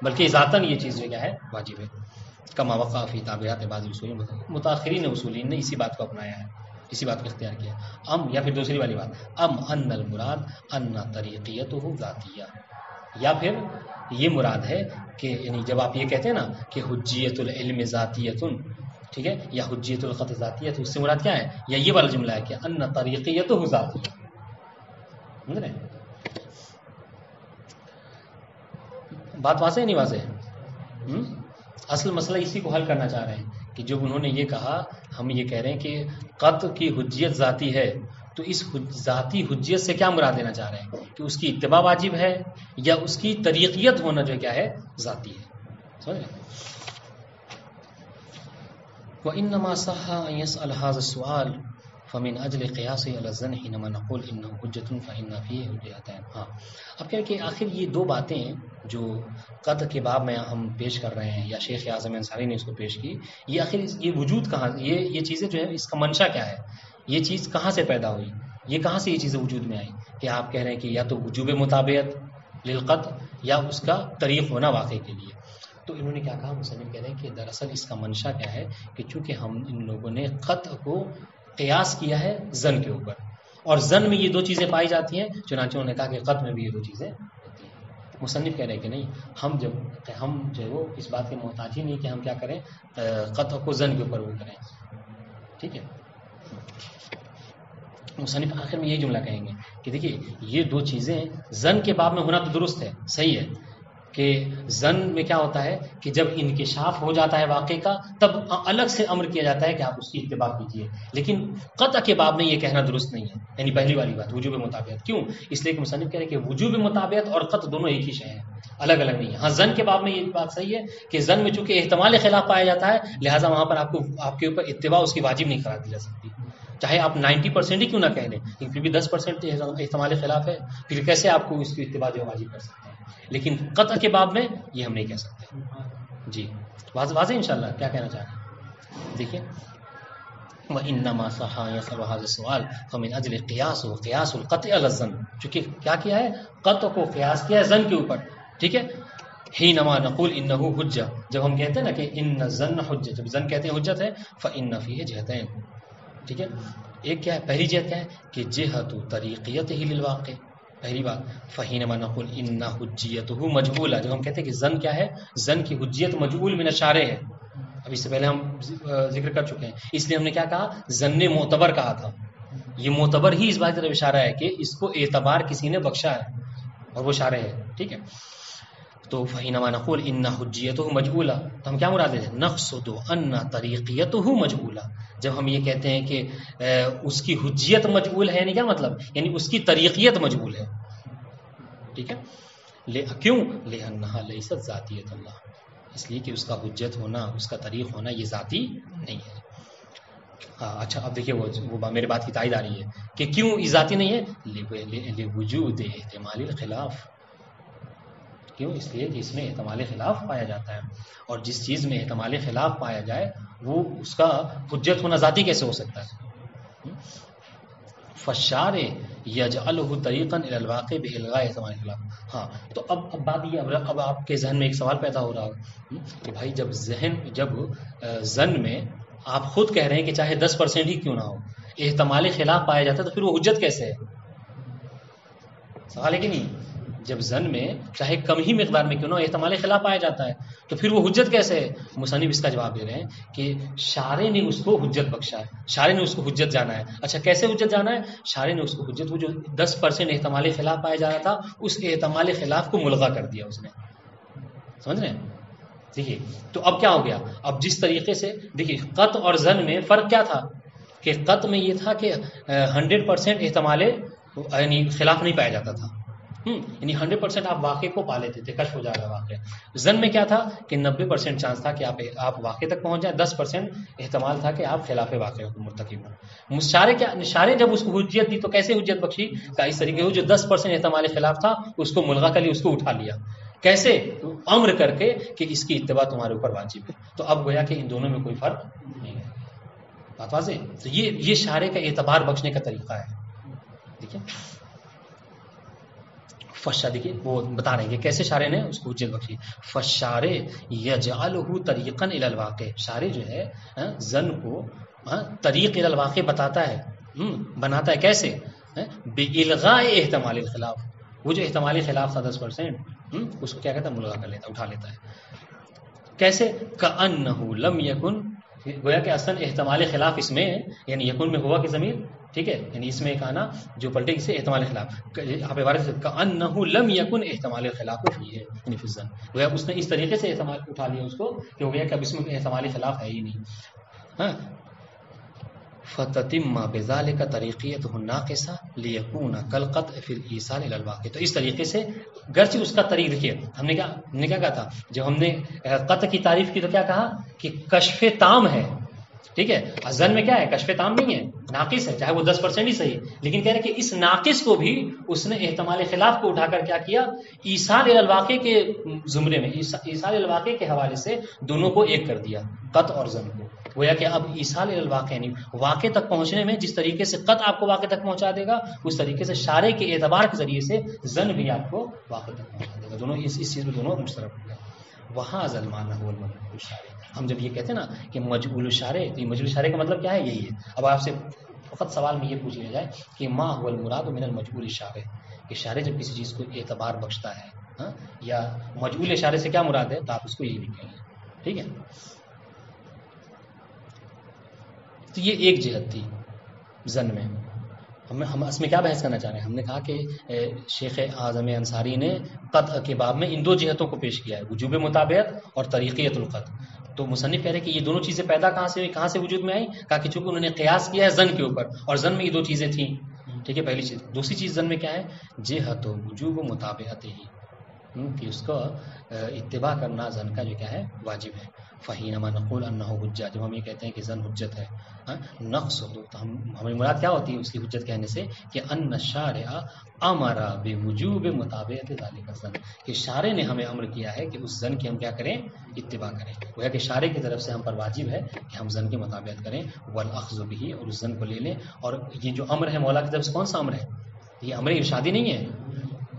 بلکہ ذاتاً یہ چیز جو کیا ہے واجب ہے. کما وقع فی تعبیرات بعض اصولین، متاخرین اصولین نے اسی بات کو اپنایا ہے، اسی بات کو اختیار کیا. یا پھر دوسری والی بات ان المراد ان طریقیتہ ذاتیہ، یا پھر یہ مراد ہے کہ یعنی جب آپ یہ کہتے ہیں نا کہ حجیت العلم ذاتیتن، ٹھیک ہے، یا حجیت الخط ذاتیت، اس سے مراد کیا ہے؟ یا یہ والا جملہ ہے کہ ان طریقیت ذاتی، سمجھ رہے ہیں؟ بات واضح ہے نہیں واضح؟ اصل مسئلہ اسی کو حل کرنا چاہ رہے ہیں کہ جب انہوں نے یہ کہا، ہم یہ کہہ رہے ہیں کہ قطع کی حجیت ذاتی ہے، تو اس ذاتی حجیت سے کیا مراد لینا چاہ رہے ہیں؟ کہ اس کی اتباع واجب ہے یا اس کی طریقیت ہونا جو کیا ہے؟ ذاتی ہے. سمجھ رہے؟ وَإِنَّمَا صَحَّ أَن يَسْأَلَ هَذَا السُّؤَالَ فَمِنْ أَجْلِ قِيَاسِهِ عَلَى الظَّنِّ حِينَمَا نَقُولُ إِنَّهُ حُجَّةٌ فَإِنَّ فِيهِ حُجَّتَيْنِ. ہاں، اب کیا ہے کہ آخر یہ دو باتیں جو قطع کے باب میں ہم پیش کر رہے ہیں یا شیخ اعظم انصاری نے اس کو پیش کی، یہ آخر یہ وجود کہاں، یہ چیزیں جو ہے اس کا منشا کیا ہے؟ یہ چیز کہاں سے پیدا ہوئی؟ یہ کہاں سے یہ چیزیں وجود میں آئی؟ کہ آپ کہہ رہے ہیں کہ یا تو وجوب مطابعت للقطع یا اس کا طریق ہونا واقع کے لیے. تو انہوں نے کیا کہا، مصنف کہہ رہے ہیں کہ دراصل اس کا منشا کیا ہے کہ چونکہ ہم ان لوگوں نے قطع کو قیاس کیا ہے ظن کے اوپر، اور ظن میں یہ دو چیزیں پائی جاتی ہیں، چنانچہ انہوں نے کہا کہ قطع میں بھی یہ دو چیزیں ہوتی ہیں. مصنف کہہ رہے ہیں کہ نہیں، ہم جو ہے وہ اس بات کے محتاج ہی نہیں کہ ہم کیا کریں، قطع کو ظن کے اوپر وہ کریں. ٹھیک ہے، مصنف آخر میں یہ جملہ کہیں گے کہ دیکھیے یہ دو چیزیں ظن کے باب میں ہونا تو درست ہے، صحیح ہے کہ ظن میں کیا ہوتا ہے کہ جب انکشاف ہو جاتا ہے واقعے کا تب الگ سے امر کیا جاتا ہے کہ آپ اس کی اتباع کیجیے، لیکن قطع کے باب میں یہ کہنا درست نہیں ہے. یعنی پہلی والی بات وجوب مطابعت، کیوں؟ اس لیے کہ مصنف کہہ رہے ہیں کہ وجوب مطابعت اور قطع دونوں ایک ہی شے ہیں، الگ الگ نہیں ہے. ہاں ظن کے باب میں یہ بات صحیح ہے کہ ظن میں چونکہ احتمال خلاف پایا جاتا ہے، لہٰذا وہاں پر آپ کے اوپر اتباع اس کی واجب نہیں قرار دی جا سکتی، چاہے آپ 90% ہی کیوں نہ کہہ لیں، لیکن پھر بھی 10% احتمال خلاف ہے، پھر کیسے آپ کو اس کی اتباع جو واجب کر سکتے ہیں؟ لیکن قطع کے باب میں یہ ہم نہیں کہہ سکتے. جی واضح انشاءاللہ کیا کہنا چاہ رہے ہیں؟ دیکھیے وَإِنَّمَا صَحَّ يَسْأَلُ هَذَا السُّؤَالَ فَمِنْ أَجْلِ قِيَاسُهُ قِيَاسُ الْقَطْعِ عَلَى الظَّنِّ، چونکہ کیا کیا ہے، قطع کو قیاس کیا ہے ظن کے اوپر. ٹھیک ہے، حِينَمَا نَقُولُ إِنَّهُ حُجَّةٌ، جب ہم کہتے ہیں نا کہ ان الظَّنَّ حُجَّةٌ، جب ظن کہتے ہیں حجت ہے، فَإِنَّ فِيهِ جِهَتَيْنِ. ٹھیک ہے، ایک کیا ہے، پہلی جہت کیا ہے کہ جہت طریقیتہ للواقع، پہلی بات. فحینما نقول ان حجیتہ مجہولہ، جب ہم کہتے ہیں کہ ظن کیا ہے، ظن کی حجیت مجہول من الشارع ہے، اب اس سے پہلے ہم ذکر کر چکے ہیں، اس لیے ہم نے کیا کہا، ظن معتبر کہا تھا. یہ معتبر ہی اس بات کی طرف اشارہ ہے کہ اس کو اعتبار کسی نے بخشا ہے اور وہ شارع ہے. ٹھیک ہے، تو فحینما نقول ان حجیتہ مجہولہ، تو ہم کیا مراد ہے، نقصد ان طریقیتہ مجہولہ. جب ہم یہ کہتے ہیں کہ اس کی حجیت مجہول ہے، یعنی کیا مطلب، یعنی اس کی طریقیت مجہول ہے. ٹھیک ہے، کیوں، لأنہا لیست ذاتیت اللہ، اس لیے کہ اس کا حجت ہونا، اس کا طریق ہونا یہ ذاتی نہیں ہے. ہاں اچھا، اب دیکھیے وہ میرے بات کی تائید آ رہی ہے کہ کیوں یہ ذاتی نہیں ہے، لوجود احتمال الخلاف. کیوں؟ اس لیے کہ اس میں احتمال خلاف پایا جاتا ہے، اور جس چیز میں احتمال خلاف پایا جائے وہ اس کا حجت ہونا ذاتی کیسے ہو سکتا ہے. فالشارع یجعلہ طریقا الی الواقع بالغاء احتمال خلاف. ہاں تو اب بات یہ، اب آپ کے ذہن میں ایک سوال پیدا ہو رہا ہوگا کہ بھائی جب ظن میں آپ خود کہہ رہے ہیں کہ چاہے 10% ہی کیوں نہ ہو احتمال خلاف پایا جاتا ہے، تو پھر وہ حجت کیسے ہے؟ سوال ہے کہ نہیں، جب ظن میں چاہے کم ہی مقدار میں کیوں نہ احتمال خلاف پایا جاتا ہے تو پھر وہ حجت کیسے ہے؟ مصنف اس کا جواب دے رہے ہیں کہ شارع نے اس کو حجت بخشا ہے، شارع نے اس کو حجت جانا ہے. اچھا کیسے حجت جانا ہے؟ شارع نے اس کو حجت، وہ جو 10% احتمال خلاف پایا جا رہا تھا اس احتمال خلاف کو ملغا کر دیا اس نے. سمجھ رہے ہیں؟ دیکھیے تو اب کیا ہو گیا، اب جس طریقے سے دیکھیے قطع اور ظن میں فرق کیا تھا کہ قطع میں یہ تھا کہ 100% احتمال یعنی خلاف نہیں پایا جاتا تھا، یعنی 100% آپ واقعے کو پا لیتے تھے، کشف ہو جائے گا واقعہ. ظن میں کیا تھا کہ 90% چانس تھا کہ آپ واقعے تک پہنچ جائیں، 10% احتمال تھا کہ آپ خلاف واقعے کو مرتکب ہوں. شارع جب اس کو حجت دی تو کیسے حجت بخشی؟ کہ اس طریقے سے جو 10% احتمال خلاف تھا اس کو ملغا کر لیا، اس کو اٹھا لیا. کیسے؟ امر کر کے کہ اس کی اتباع تمہارے اوپر واجب ہے. تو اب گویا کہ ان دونوں میں کوئی فرق نہیں ہے. بات واضح؟ تو یہ شارع کا اعتبار بخشنے کا طریقہ ہے. دیکھیں فشا، دیکھیے وہ بتا رہے ہیں کہ کیسے شارع نے اس کو حجت بخشی. فشارع یجعلہ طریقا الی الواقع، شارع جو ہے ظن کو طریق الی الواقع بتاتا ہے، بناتا ہے. کیسے؟ بالغاء احتمال الخلاف، وہ جو احتمالی خلاف تھا 10%، اس کو کیا کہتا ہے، ملغا کر لیتا ہے، اٹھا لیتا ہے. کیسے؟ کأنہ لم یکن، گویا کہ اصلا احتمال خلاف اس میں ہے، یعنی یکن میں ہوا کی ضمیر، ٹھیک ہے، یعنی اس میں ایک آنا جو پلٹے اسے احتمال خلاف. آپ عبارت سے کأنہ لم یکن احتمال خلاف فی ہے، یعنی فی الظن، گویا اس نے اس طریقے سے احتمال اٹھا لیا اس کو کہ گویا کہ اب اس میں احتمال خلاف ہے ہی نہیں. ہاں، فتتم بذالک طریقیتہ الناقصہ لیکون کالقطع فی الایصال الی الواقع. تو اس طریقے سے گرچہ اس کا طریق، دیکھیے ہم نے کیا کہا تھا جب ہم نے قطع کی تعریف کی تو کیا کہا کہ کشف تام ہے، ٹھیک ہے. ظن میں کیا ہے، کشف تام نہیں ہے، ناقص ہے، چاہے وہ 10% ہی صحیح، لیکن کہہ رہے کہ اس ناقص کو بھی اس نے احتمال خلاف کو اٹھا کر کیا کیا، ایصال الی الواقع کے زمرے میں، ایصال الی الواقع کے حوالے سے دونوں کو ایک کر دیا، قطع اور ظن کو. گویا کہ اب ایصال الی الواقع یعنی واقع تک پہنچنے میں جس طریقے سے قطع آپ کو واقع تک پہنچا دے گا، اس طریقے سے شارع کے اعتبار کے ذریعے سے ظن بھی آپ کو واقع تک پہنچا دے گا. دونوں اس چیز میں دونوں مشترک ہو گیا. وہاں ظلمانہ هو المجهول الشارع. ہم جب یہ کہتے ہیں نا کہ مجهول الشارع، تو یہ مجهول الشارع کا مطلب کیا ہے، یہی ہے. اب آپ سے فقط سوال میں یہ پوچھ لیا جائے کہ ما هو المراد من المجهول الشارع، کہ شارع جب کسی چیز کو اعتبار بخشتا ہے، ہاں، یا مجهول شارع سے کیا مراد ہے، تو آپ اس کو یہی لکھیں گے، ٹھیک ہے. تو یہ ایک جہت تھی ظن میں. ہم اس میں کیا بحث کرنا چاہ رہے ہیں، ہم نے کہا کہ شیخ اعظم انصاری نے قطع کے باب میں ان دو جہتوں کو پیش کیا ہے، وجوب مطابعت اور طریقیت القطع. تو مصنف کہہ رہے کہ یہ دونوں چیزیں پیدا کہاں سے ہوئی، کہاں سے وجود میں آئی، کہا کہ چونکہ انہوں نے قیاس کیا ہے ظن کے اوپر، اور ظن میں یہ دو چیزیں تھیں، ٹھیک ہے، پہلی چیز. دوسری چیز ظن میں کیا ہے، جہت وجوب مطابعت ہی، کہ اس کو اتباع کرنا ظن کا جو کیا ہے، واجب ہے. فحینما نقول انہ حجہ، جب ہم یہ کہتے ہیں کہ ظن حجت ہے، نقص ہو تو ہمیں مراد کیا ہوتی ہے اس کی حجت کہنے سے، کہ ان الشارع امر بوجوب مطابعت ذلک الظن، کہ شارع نے ہمیں امر کیا ہے کہ اس ظن کی ہم کیا کریں، اتباع کریں. وہ ہے کہ شارع کی طرف سے ہم پر واجب ہے کہ ہم ظن کی مطابعت کریں، والاخذ به، اور اس ظن کو لے لیں. اور یہ جو امر ہے مولا کی طرف سے کون سا امر ہے، یہ امر ارشادی نہیں ہے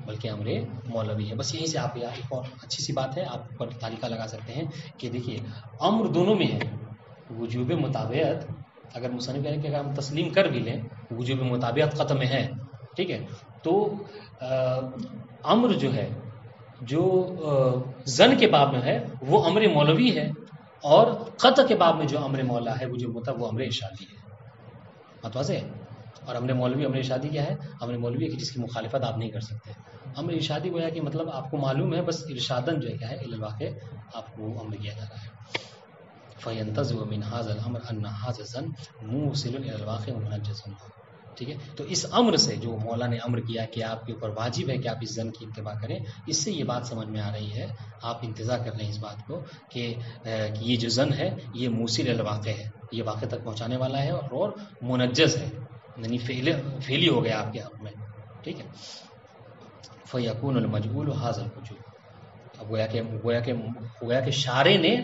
بلکہ امر مولوی ہے. بس یہیں سے آپ ایک اور اچھی سی بات ہے، آپ پر تعلیقہ لگا سکتے ہیں کہ دیکھیے امر دونوں میں ہے. وجوب مطابعت اگر مصنف کہہ رہے کہ اگر ہم تسلیم کر بھی لیں وجوب مطابعت قطع میں ہے، ٹھیک ہے، تو امر جو ہے جو ظن کے باب میں ہے وہ امر مولوی ہے، اور قطع کے باب میں جو امر مولا ہے وجوب مطابعت وہ امر ارشادی ہے. بات واضح ہے. اور امر مولوی، امر ارشادی کیا ہے، امر مولوی ہے کہ جس کی مخالفت آپ نہیں کر سکتے. امر ارشادی گویا کہ مطلب آپ کو معلوم ہے، بس ارشادن جو ہے کیا ہے الی الواقع آپ کو امر کیا جا رہا ہے. فینتزع من هذا الامر ان هذا الظن موصل الى الواقع ومنجز، ٹھیک ہے. تو اس امر سے جو مولا نے امر کیا کہ آپ کے اوپر واجب ہے کہ آپ اس ظن کی اتباع کریں، اس سے یہ بات سمجھ میں آ رہی ہے، آپ انتظار کر لیں اس بات کو کہ یہ جو ظن ہے یہ موصل الی الواقع ہے، یہ واقع تک پہنچانے والا ہے، اور منجز ہے، یعنی فعلی ہو گیا آپ کے حق میں، ٹھیک ہے. فیکون المجهول هذا الوجوب. اب گویا کہ شارع نے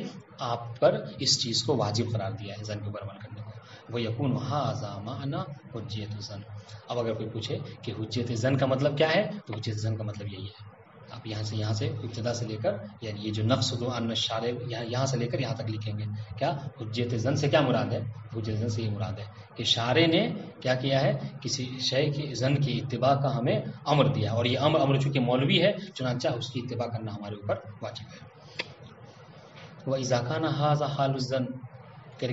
آپ پر اس چیز کو واجب قرار دیا ہے ظن کے اوپر عمل کرنے کو. وہ یکون ھذا معنی حجیت الظن. اب اگر کوئی پوچھے کہ حجیت ظن کا مطلب کیا ہے، تو حجیت ظن کا مطلب یہی ہے. آپ یہاں سے ابتدا سے لے کر، یعنی یہ جو نقص دو ان الشارع یہاں سے لے کر یہاں تک لکھیں گے. کیا حجیت ظن سے کیا مراد ہے، حجیت ظن سے یہ مراد ہے کہ شارع نے کیا کیا ہے، کسی شے کی ظن کی اتباع کا ہمیں امر دیا، اور یہ امر چونکہ مولوی ہے چنانچہ اس کی اتباع کرنا ہمارے اوپر واجب ہے. وَإِذَا كَانَ هَذَا حَالُ الظَّنِّ، کہ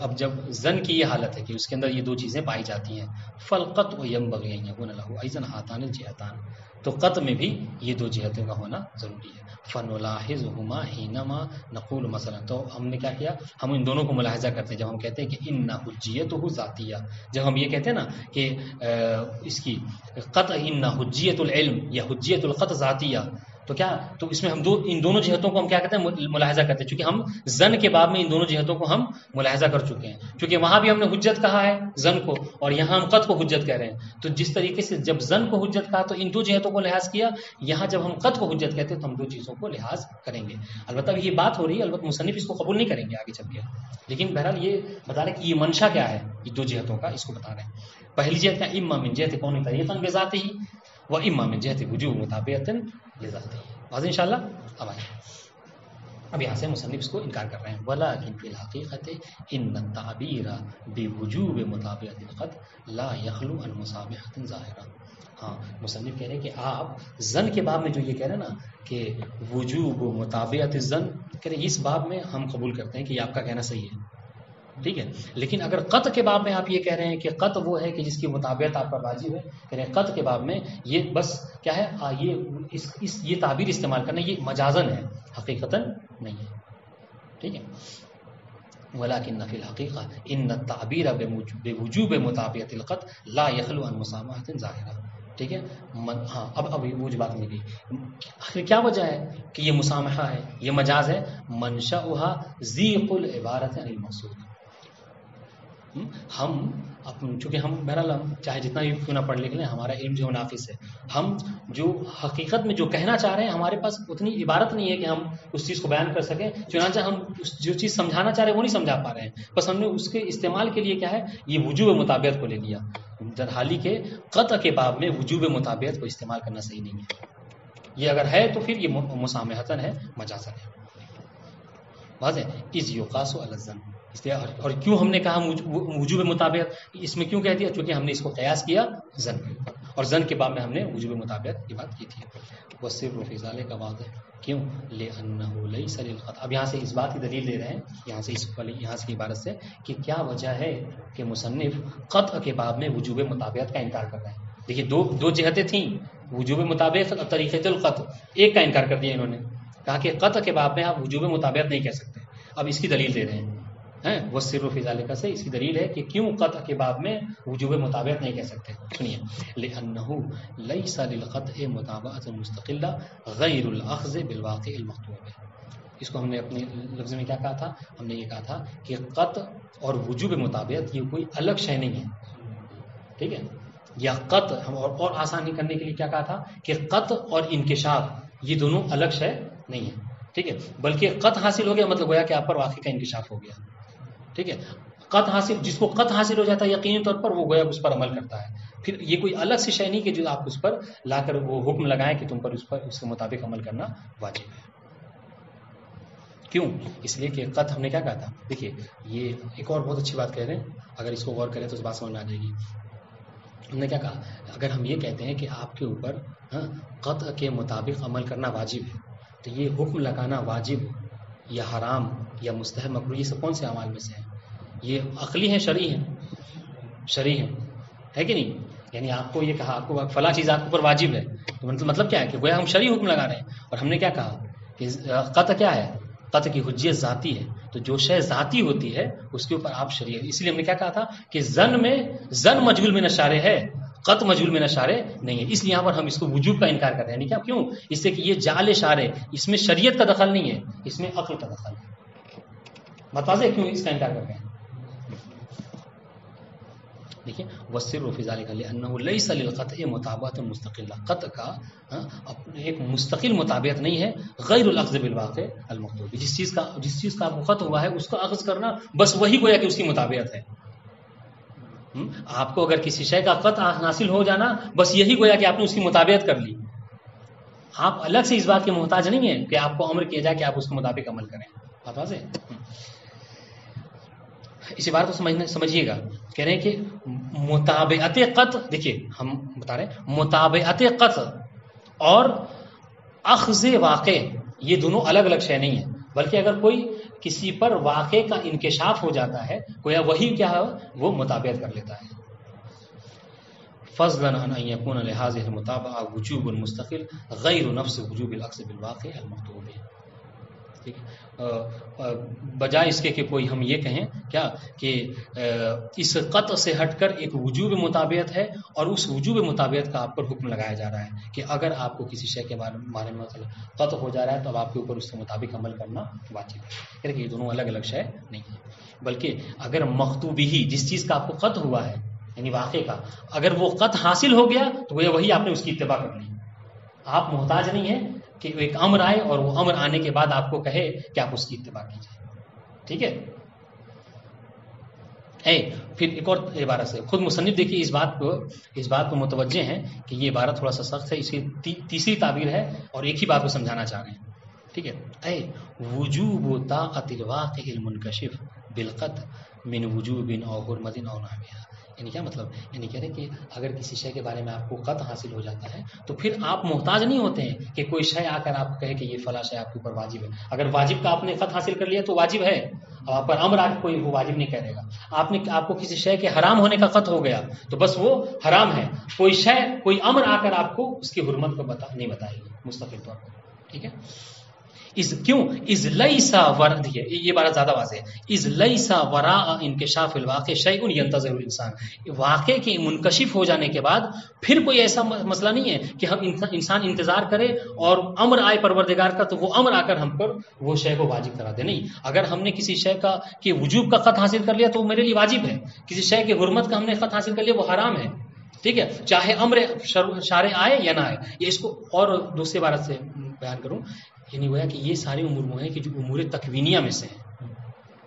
اب جب ظن کی یہ حالت ہے کہ اس کے اندر یہ دو چیزیں پائی جاتی ہیں، فَالْقَطْعُ يَنبَغِي أَن يَكُونَ لَهُ أَيْضًا هَاتَانِ الْجِهَتَانِ، تو قطع میں بھی یہ دو جہتوں کا ہونا ضروری ہے. فَنُلَاحِظُهُمَا حِينَمَا نَقُولُ مثلا، تو ہم نے کیا کیا، ہم ان دونوں کو ملاحظہ کرتے ہیں جب ہم کہتے ہیں کہ اِنَّ حُجِّيَتُهُ ذَاتِيَّہ. جب ہم یہ کہتے ہیں نا کہ اس کی قطع اِنَّ حُجِّيَتُ الْعِلْم یا حُجِّيَتُ الْقَطْعِ ذَاتِيَّہ، تو کیا، تو اس میں ہم ان دونوں جہتوں کو ہم کیا کہتے ہیں، ملاحظہ کرتے ہیں. چونکہ ہم ظن کے باب میں ان دونوں جہتوں کو ہم ملاحظہ کر چکے ہیں، چونکہ وہاں بھی ہم نے حجت کہا ہے ظن کو، اور یہاں ہم قطع کو حجت کہہ رہے ہیں. تو جس طریقے سے جب ظن کو حجت کہا تو ان دو جہتوں کو لحاظ کیا، یہاں جب ہم قطع کو حجت کہتے ہیں تو ہم دو چیزوں کو لحاظ کریں گے. البتہ یہ بات ہو رہی ہے، البتہ مصنف اس کو قبول نہیں کریں گے آگے چل کے، لیکن بہرحال یہ بتا رہے کہ یہ منشا کیا ہے یہ دو جہتوں کا، اس کو بتا رہے ہیں. پہلی جہت کا اما من جہت کون طریقا بذاتہ و اما من جہت وجوب مطابعت لذاتہ. واضح انشاءاللہ. اب آئے اب یہاں سے مصنف اس کو انکار کر رہے ہیں ولیکن فی الحقیقت ان التعبیر بوجوب مطابقت القط لا یخلو عن مصابحۃ ظاہرہ. ہاں مصنف کہہ رہے ہیں کہ آپ زن کے باب میں جو یہ کہہ رہے ہیں نا کہ وجوب مطابقت الظن، کہہ رہے ہیں اس باب میں ہم قبول کرتے ہیں کہ یہ آپ کا کہنا صحیح ہے، ٹھیک ہے. لیکن اگر قط کے باب میں آپ یہ کہہ رہے ہیں کہ قط وہ ہے کہ جس کی مطابقت آپ پر واجب ہے، کہہ رہے ہیں قط کے باب میں یہ بس کیا ہے یہ تعبیر استعمال کرنا یہ مجازن ہے، حقیقتاً نہیں ہے، ٹھیک ہے. ولكن في الحقيقة ان التعبير بوجوب مطابقت القط لا يخلو عن مسامحة ظاہرہ، ٹھیک ہے. ہاں اب وہ جو بات ملی آخر کیا وجہ ہے کہ یہ مسامحہ ہے، یہ مجاز ہے. منشأها ضیق العبارت عن المقصود. ہم چونکہ ہم بہرحال ہم چاہے جتنا بھی کیوں نہ پڑھ لکھ لیں ہمارا علم جو ناقص ہے، ہم جو حقیقت میں جو کہنا چاہ رہے ہیں ہمارے پاس اتنی عبارت نہیں ہے کہ ہم اس چیز کو بیان کر سکیں، چنانچہ ہم جو چیز سمجھانا چاہ رہے ہیں وہ نہیں سمجھا پا رہے ہیں، بس ہم نے اس کے استعمال کے لیے کیا ہے یہ وجوب مطابقت کو لے لیا، در حالی کہ قطع کے باب میں وجوب مطابقت کو استعمال کرنا صحیح نہیں ہے. یہ اگر ہے تو پھر یہ مسامحتن ہے، مجازن ہے. واضح از یقاس علی الظن. اور کیوں ہم نے کہا وجوب مطابقت، اس میں کیوں کہہ دیا؟ چونکہ ہم نے اس کو قیاس کیا زن کے اوپر، اور زن کے باب میں ہم نے وجوب مطابقت کی بات کی تھی. والسر فی ذلک واضح، کیوں؟ لأنہ لیس للقطع. اب یہاں سے اس بات کی دلیل دے رہے ہیں، یہاں سے عبارت سے کہ کیا وجہ ہے کہ مصنف قطع کے باب میں وجوب مطابقت کا انکار کر رہے ہیں. دیکھیے دو جہتیں تھیں، وجوب مطابقت اور طریقۃ القطع. ایک کا انکار کر دیا انہوں نے، کہا کہ قطع کے باب میں آپ وجوب مطابقت نہیں کہہ سکتے. اب اس کی دلیل دے رہے ہیں والسر فی ذلک سے، اس کی دلیل ہے کہ کیوں قطع کے باب میں وجوب مطابقت نہیں کہہ سکتے. سنیے، لأنہ لیس للقطع مطابقۃ مستقلہ غیر الاخذ بالواقع المطلوب. اس کو ہم نے اپنے لفظ میں کیا کہا تھا؟ ہم نے یہ کہا تھا کہ قطع اور وجوب مطابقت یہ کوئی الگ شے نہیں ہے، ٹھیک ہے. یا قطع ہم اور آسانی کرنے کے لیے کیا کہا تھا کہ قطع اور انکشاف یہ دونوں الگ شے نہیں ہے، ٹھیک ہے. بلکہ قطع حاصل ہو گیا مطلب گویا کہ آپ پر واقع کا انکشاف ہو گیا، ٹھیک ہے. قطع حاصل، جس کو قطع حاصل ہو جاتا ہے یقینی طور پر وہ گویا اس پر عمل کرتا ہے. پھر یہ کوئی الگ سی شے نہیں کہ جو آپ اس پر لا کر وہ حکم لگائیں کہ تم پر اس کے مطابق عمل کرنا واجب ہے. کیوں؟ اس لیے کہ قطع ہم نے کیا کہا تھا. دیکھیے یہ ایک اور بہت اچھی بات کہہ رہے ہیں، اگر اس کو غور کریں تو اس بات سمجھ میں آ جائے گی. ہم نے کیا کہا؟ اگر ہم یہ کہتے ہیں کہ آپ کے اوپر قطع کے مطابق عمل کرنا واجب ہے، تو یہ حکم لگانا واجب یا حرام یا مستحب مکروہ یہ سب کون سے اعمال میں سے ہیں؟ یہ عقلی ہیں، شرعی ہیں؟ شرعی ہیں، ہے کہ نہیں؟ یعنی آپ کو یہ کہا آپ کو فلاں چیز آپ کے اوپر واجب ہے، تو مطلب کیا ہے کہ گویا ہم شرعی حکم لگا رہے ہیں. اور ہم نے کیا کہا کہ قطع کیا ہے؟ قطع کی حجیت ذاتی ہے، تو جو شے ذاتی ہوتی ہے اس کے اوپر آپ شرعی ہے. اس لیے ہم نے کیا کہا تھا کہ زن مجہول من الشارع ہے، قطع مجہول من الشارع نہیں ہے. اس لیے یہاں پر ہم اس کو وجوب کا انکار کر رہے ہیں. یعنی کیا؟ کیوں؟ اس سے کہ یہ جعل شارع، اس میں شریعت کا دخل نہیں ہے، اس میں عقل کا دخل ہے. متوازے کیوں اس کا انکار کر رہے ہیں؟ دیکھیں والسر فی ذلک لأنہ لیس للقطع مطابقۃ مستقلہ. قطع کا ایک مستقل مطابقت نہیں ہے، غیر الاخذ بالواقع المطلوب. جس چیز کا آپ کو قطع ہوا ہے اس کا اخذ کرنا بس وہی گویا کہ اس کی مطابقت ہے. آپ کو اگر کسی شے کا قطع حاصل ہو جانا بس یہی گویا کہ آپ نے اس کی مطابقت کر لی. آپ الگ سے اس بات کے محتاج نہیں ہیں کہ آپ کو امر کیا جائے کہ آپ اس کے مطابق عمل کریں. بات واضح ہے؟ اسی بات کو سمجھیے گا. کہہ رہے ہیں کہ مطابقت قطع، دیکھیے ہم بتا رہے ہیں مطابقت قطع اور اخذ واقع یہ دونوں الگ الگ شے نہیں ہیں، بلکہ اگر کوئی کسی پر واقع کا انکشاف ہو جاتا ہے گویا وہی کیا ہے وہ مطابقت کر لیتا ہے. فضلا عن ان يكون لهذه المتابعه وجوب مستقل غیر نفس وجوب الاخذ بالواقع المطلوب. ٹھیک بجائے اس کے کہ کوئی ہم یہ کہیں کیا کہ اس قطع سے ہٹ کر ایک وجوب مطابقت ہے اور اس وجوب مطابقت کا آپ پر حکم لگایا جا رہا ہے کہ اگر آپ کو کسی شے کے بارے میں قطع ہو جا رہا ہے تو اب آپ کے اوپر اس کے مطابق عمل کرنا واجب ہے. کہ یہ دونوں الگ الگ شے نہیں ہے، بلکہ اگر مخطوبی ہی جس چیز کا آپ کو قطع ہوا ہے یعنی واقع کا، اگر وہ قطع حاصل ہو گیا تو وہی آپ نے اس کی اتباع کر لی. آپ محتاج نہیں ہیں کہ ایک امر آئے اور وہ امر آنے کے بعد آپ کو کہے کہ آپ اس کی اتباع کیجیے. ٹھیک ہے. پھر ایک اور عبارت سے خود مصنف دیکھیے اس بات کو متوجہ ہیں کہ یہ عبارت تھوڑا سا سخت ہے. اس کی تیسری تعبیر ہے اور ایک ہی بات کو سمجھانا چاہ رہے ہیں. ٹھیک ہے. اے وجوب طاعت الواقع المنکشف بالقطع من وجوب او حرمت او نحوها. یعنی کیا مطلب؟ یعنی کہہ رہے کہ اگر کسی شے کے بارے میں آپ کو قطع حاصل ہو جاتا ہے تو پھر آپ محتاج نہیں ہوتے ہیں کہ کوئی شے آ کر آپ کو کہے کہ یہ فلاں شے آپ کے اوپر واجب ہے. اگر واجب کا آپ نے قطع حاصل کر لیا تو واجب ہے، آپ پر امر آ کے کوئی وہ واجب نہیں کہہ دے گا. آپ کو کسی شے کے حرام ہونے کا قطع ہو گیا تو بس وہ حرام ہے. کوئی شے کوئی امر آ کر آپ کو اس کی حرمت کو نہیں بتائے گی مستقل طور پر. ٹھیک ہے. کیوں از لیسا ور دیکھیے یہ بات زیادہ واضح ہے. از لیسا وراء انکشاف الواقع شیء ينتظر الانسان. واقع کے منکشف ہو جانے کے بعد پھر کوئی ایسا مسئلہ نہیں ہے کہ ہم انسان انتظار کرے اور امر آئے پروردگار کا تو وہ امر آ کر ہم پر وہ شے کو واجب کرا دے. نہیں، اگر ہم نے کسی شے کا کہ وجوب کا قطع حاصل کر لیا تو وہ میرے لیے واجب ہے. کسی شے کی حرمت کا ہم نے قطع حاصل کر لیا وہ حرام ہے. ٹھیک ہے، چاہے امر شارع آئے یا نہ آئے. یہ اس کو اور دوسری عبارت سے بیان کروں، یعنی وہ ہے کہ یہ سارے امور وہ ہیں کہ جو امور تکوینیہ میں سے ہیں.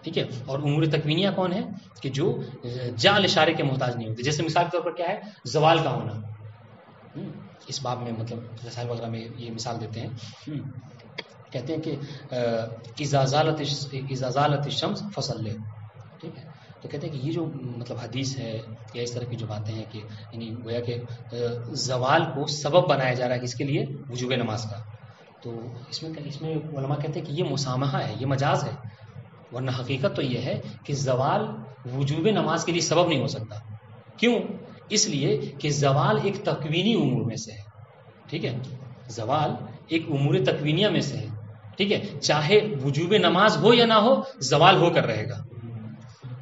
ٹھیک ہے. اور امور تکوینیہ کون ہے؟ کہ جو جعل اشارے کے محتاج نہیں ہوتے. جیسے مثال کے طور پر کیا ہے؟ زوال کا ہونا. اس باب میں مطلب رسائل وغیرہ میں یہ مثال دیتے ہیں، کہتے ہیں کہ اذا زالت الشمس فصلی. ٹھیک ہے. تو کہتے ہیں کہ یہ جو مطلب حدیث ہے یا اس طرح کی جو باتیں ہیں کہ یعنی گویا کہ زوال کو سبب بنایا جا رہا ہے کس کے لیے؟ وجوب نماز کا. تو اس میں علماء کہتے ہیں کہ یہ مسامحہ ہے، یہ مجاز ہے. ورنہ حقیقت تو یہ ہے کہ زوال وجوب نماز کے لیے سبب نہیں ہو سکتا. کیوں؟ اس لیے کہ زوال ایک تکوینی امور میں سے ہے. ٹھیک ہے. زوال ایک امور تکوینیہ میں سے ہے. ٹھیک ہے. چاہے وجوب نماز ہو یا نہ ہو زوال ہو کر رہے گا.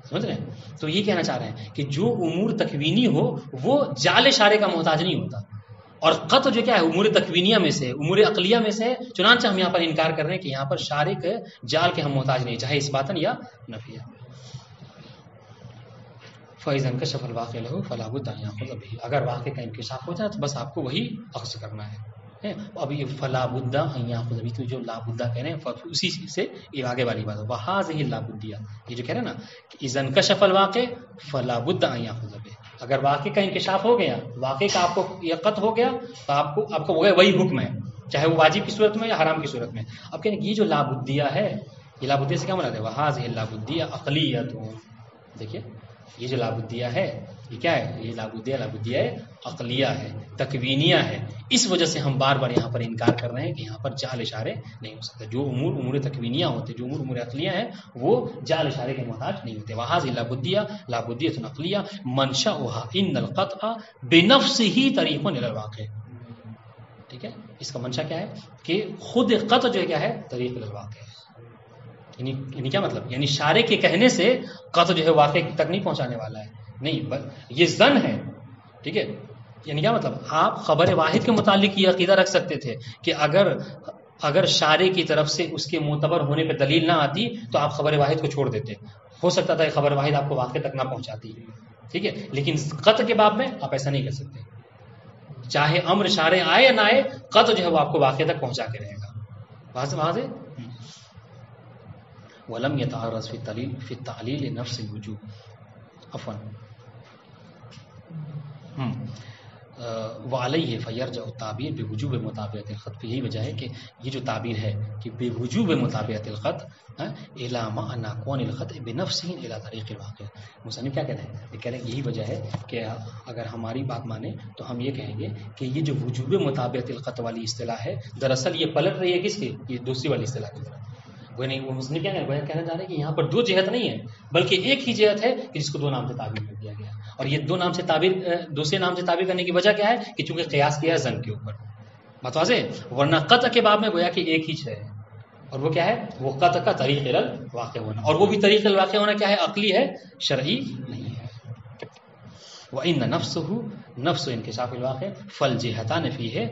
سمجھ رہے ہیں؟ تو یہ کہنا چاہ رہے ہیں کہ جو امور تکوینی ہو وہ جعل اشارے کا محتاج نہیں ہوتا. اور قطع جو کیا ہے؟ امور تکوینیہ میں سے، امور عقلیہ میں سے. چنانچہ ہم یہاں پر انکار کر رہے ہیں کہ یہاں پر شارع کے جعل کے ہم محتاج نہیں، چاہے اثباتاً یا نفیہ. فَإِذَا انْكَشَفَ الْوَاقِعُ لَهُ فَلَا بُدَّ أَنْ يَأْخُذَ بِهِ. اگر واقع کا انکشاف ہو جائے تو بس آپ کو وہی اخذ کرنا ہے. اب یہ فلا بد ان یاخذ بھی، تو جو لا بد کہہ رہے ہیں اسی سے یہ آگے والی بات ہے. وہذہ لا بدیہ، یہ جو کہہ رہے ہیں نا کہ اذا انکشف الواقع فلا بد ان یاخذ به. اگر واقع کا انکشاف ہو گیا، واقع کا آپ کو یقت ہو گیا تو آپ کو وہی حکم ہے، چاہے وہ واجب کی صورت میں یا حرام کی صورت میں. اب کہنے یہ جو لا بدیہ ہے، یہ لا بدیہ سے کیا مراد ہے؟ وہذہ لا بدیہ عقلیۃ. دیکھیے یہ جو لابدیہ ہے یہ کیا ہے؟ یہ لابدیہ عقلیہ ہے، تکوینیہ ہے. اس وجہ سے ہم بار بار یہاں پر انکار کر رہے ہیں کہ یہاں پر جعل اشارے نہیں ہو سکتے. جو امور تکوینیہ ہوتے، جو امور عقلیہ ہیں وہ جعل اشارے کے محتاج نہیں ہوتے. وہذہ لابدیہ عقلیہ منشأها ان القطع بنفسه طریق الى الواقع. ٹھیک ہے. اس کا منشا کیا ہے؟ کہ خود قطع جو ہے کیا ہے؟ طریق الى الواقع. یعنی کیا مطلب؟ یعنی شارع کے کہنے سے قطع جو ہے واقع تک نہیں پہنچانے والا ہے، نہیں، یہ ظن ہے. ٹھیک ہے. یعنی کیا مطلب؟ آپ خبر واحد کے متعلق یہ عقیدہ رکھ سکتے تھے کہ اگر شارع کی طرف سے اس کے معتبر ہونے پہ دلیل نہ آتی تو آپ خبر واحد کو چھوڑ دیتے. ہو سکتا تھا کہ خبر واحد آپ کو واقع تک نہ پہنچاتی. ٹھیک ہے. لیکن قطع کے باب میں آپ ایسا نہیں کر سکتے. چاہے امر شارع آئے یا نہ آئے، قطع جو ہے وہ آپ کو واقع تک پہنچا کے رہے گا. وہاں سے ولم يتعرض في التعليل نفس الوجوب. عفوا وعليه فيرجع التعبير بوجوب مطابقة الخط. یہی وجہ ہے کہ یہ جو تعبیر ہے کہ بوجوب مطابقة الخط الى معنى كون الخط بنفسه الى طريق الواقع. مصنف کیا کہتے ہیں؟ یہ کہہ رہے ہیں یہی وجہ ہے کہ اگر ہماری بات مانیں تو ہم یہ کہیں گے کہ یہ جو وجوب مطابقة الخط والی اصطلاح ہے دراصل یہ پلٹ رہی ہے کس کی؟ یہ دوسری والی اصطلاح کی طرف. وہ نہیں، وہ مسلم کیا کہنا چاہ رہے ہیں کہ یہاں پر دو جہت نہیں ہے بلکہ ایک ہی جہت ہے کہ جس کو دو نام سے تعبیر کر دیا گیا. اور یہ دوسرے نام سے تعبیر کرنے کی وجہ کیا ہے؟ کہ چونکہ قیاس کیا ہے ظن کے اوپر. بات واضح ہے. ورنہ قطع کے باب میں گویا کہ ایک ہی ہے، اور وہ کیا ہے؟ وہ قطع کا طریق الواقع ہونا. اور وہ بھی طریق الواقع ہونا کیا ہے؟ عقلی ہے، شرعی نہیں ہے. وَإِنَّ نَفْسُهُ نفس انکشاف الواقع فالجہتان فیہ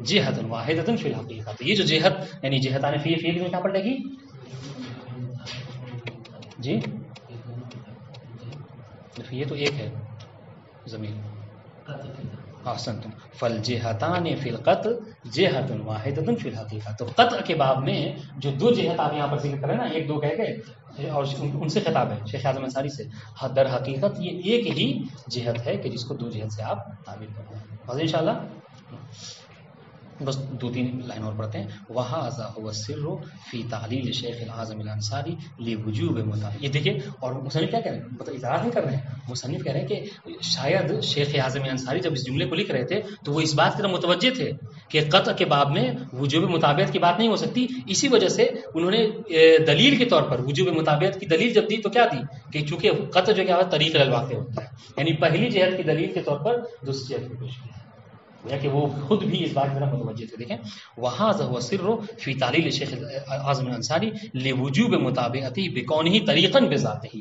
جہت واحدۃ فی الحقیقہ. تو یہ جو جہت یعنی جہتان فیہ میں کہاں پڑے گی؟ جی یہ تو ایک ہے ضمیر. احسنتم. فالجہتان فی القطع جہت واحدۃ فی الحقیقہ. تو قطع کے باب میں جو دو جہت آپ یہاں پر ذکر کریں نا، ایک دو کہہ گئے اور ان سے خطاب ہے شیخ اعظم انصاری سے. در حقیقت یہ ایک ہی جہت ہے کہ جس کو دو جہت سے آپ تعبیر کرتے ہیں. ان شاء اللہ بس 2-3 لائن اور پڑھتے ہیں. وَهَذَا هُوَ السِّرُّ فِي تَعْلِيلِ شیخ العظم الانصاری لِوُجُوبِ مُتَابَعَتِ. یہ دیکھیے اور مصنف کیا کہہ رہے ہیں، مطلب اظہار نہیں کر رہے ہیں، مصنف کہہ رہے ہیں کہ شاید شیخ اعظم انصاری جب اس جملے کو لکھ رہے تھے تو وہ اس بات کی طرف متوجہ تھے کہ قطع کے باب میں وجوب مطابعت کی بات نہیں ہو سکتی. اسی وجہ سے انہوں نے دلیل کے طور پر وجوب مطابعت کی دلیل جب دی تو کیا دی کہ چونکہ قطع جو کیا ہے طریق الواقع ہوتا ہے، یعنی پہلی جہت کی دلیل کے طور پر دوسری جہت کی پیش کی ہے کہ وہ خود بھی اس بات میں متوجہ تھے. دیکھیں وَهَذَا هُوَ السِّرُّ فِي تَعْلِيلِ شیخ اعظم الانصاری لِوُجُوبِ مُطَابَعَتِهِ بِكَوْنِهِ طَرِيقًا بِذَاتِهِ.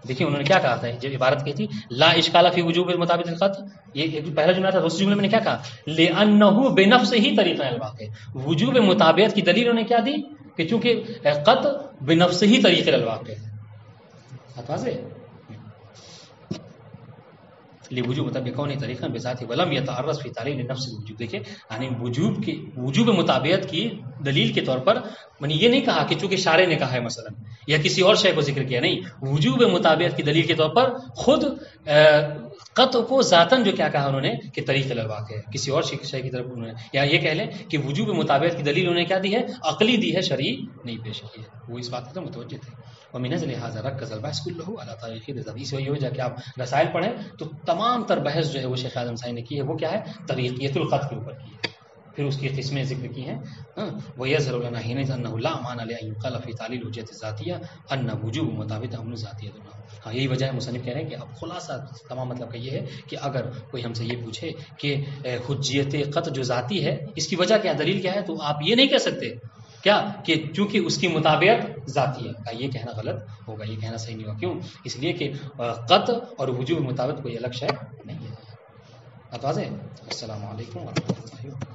دیکھیں انہوں نے کیا کہا تھا جب عبارت کی تھی لا اشکال فی وجوب مطابق القطع، یہ پہلا جملہ تھا. دوسرے جملے میں نے کیا کہا لِأَنَّهُ بِنَفْسِهِ طَرِيقًا الْوَاقِعِ. وجوب مطابعت کی دلیل انہوں نے کیا دی کہ چونکہ قطع بنفسه طریق الواقع ہے. واضح وجوب مطابق کون طریقہ بذات ولم يتعرض فی تعلیل نفس الوجوب. دیکھیں یعنی وجوب مطابعت کی دلیل کے طور پر میں نے یہ نہیں کہا کہ چونکہ شارع نے کہا ہے مثلا یا کسی اور شے کو ذکر کیا، نہیں، وجوب مطابعت کی دلیل کے طور پر خود قطع کو ذاتاً جو کیا کہا انہوں نے کہ طریق الواقع ہے، کسی اور شے کی طرف انہوں نے، یا یہ کہہ لیں کہ وجوب مطابعت کی دلیل انہوں نے کیا دی ہے عقلی دی ہے، شرعی نہیں پیش کی ہے. وہ اس بات کو متوجہ تھے. ومن اجل هذا ركز البحث كله على تاریخ الذات. اس وجہ کہ آپ رسائل پڑھیں تو تمام تر بحث جو ہے وہ شیخ اعظم صاحب نے کی ہے وہ کیا ہے طریقیت القطع کے اوپر کی ہے، پھر اس کی قسمیں ذکر کی ہیں. ويظهر لنا حينئذ انه لا معنى لان يقال في تعليل الحجة الذاتية ان وجوب مطابقت امر ذاتیہ. ہاں یہی وجہ ہے مصنف کہہ رہے ہیں کہ اب خلاصہ تمام مطلب کا یہ ہے کہ اگر کوئی ہم سے یہ پوچھے کہ حجیت قطع جو ذاتی ہے اس کی وجہ کیا دلیل کیا ہے تو آپ یہ نہیں کہہ سکتے کیا کہ چونکہ اس کی مطابعت ذاتی ہے. یہ کہنا غلط ہوگا، یہ کہنا صحیح نہیں ہوگا. کیوں؟ اس لیے کہ قطع اور وجوب مطابقت کوئی الگ شے نہیں ہے. اب واضح ہے. السلام علیکم ورحمۃ اللہ وبرکاتہ.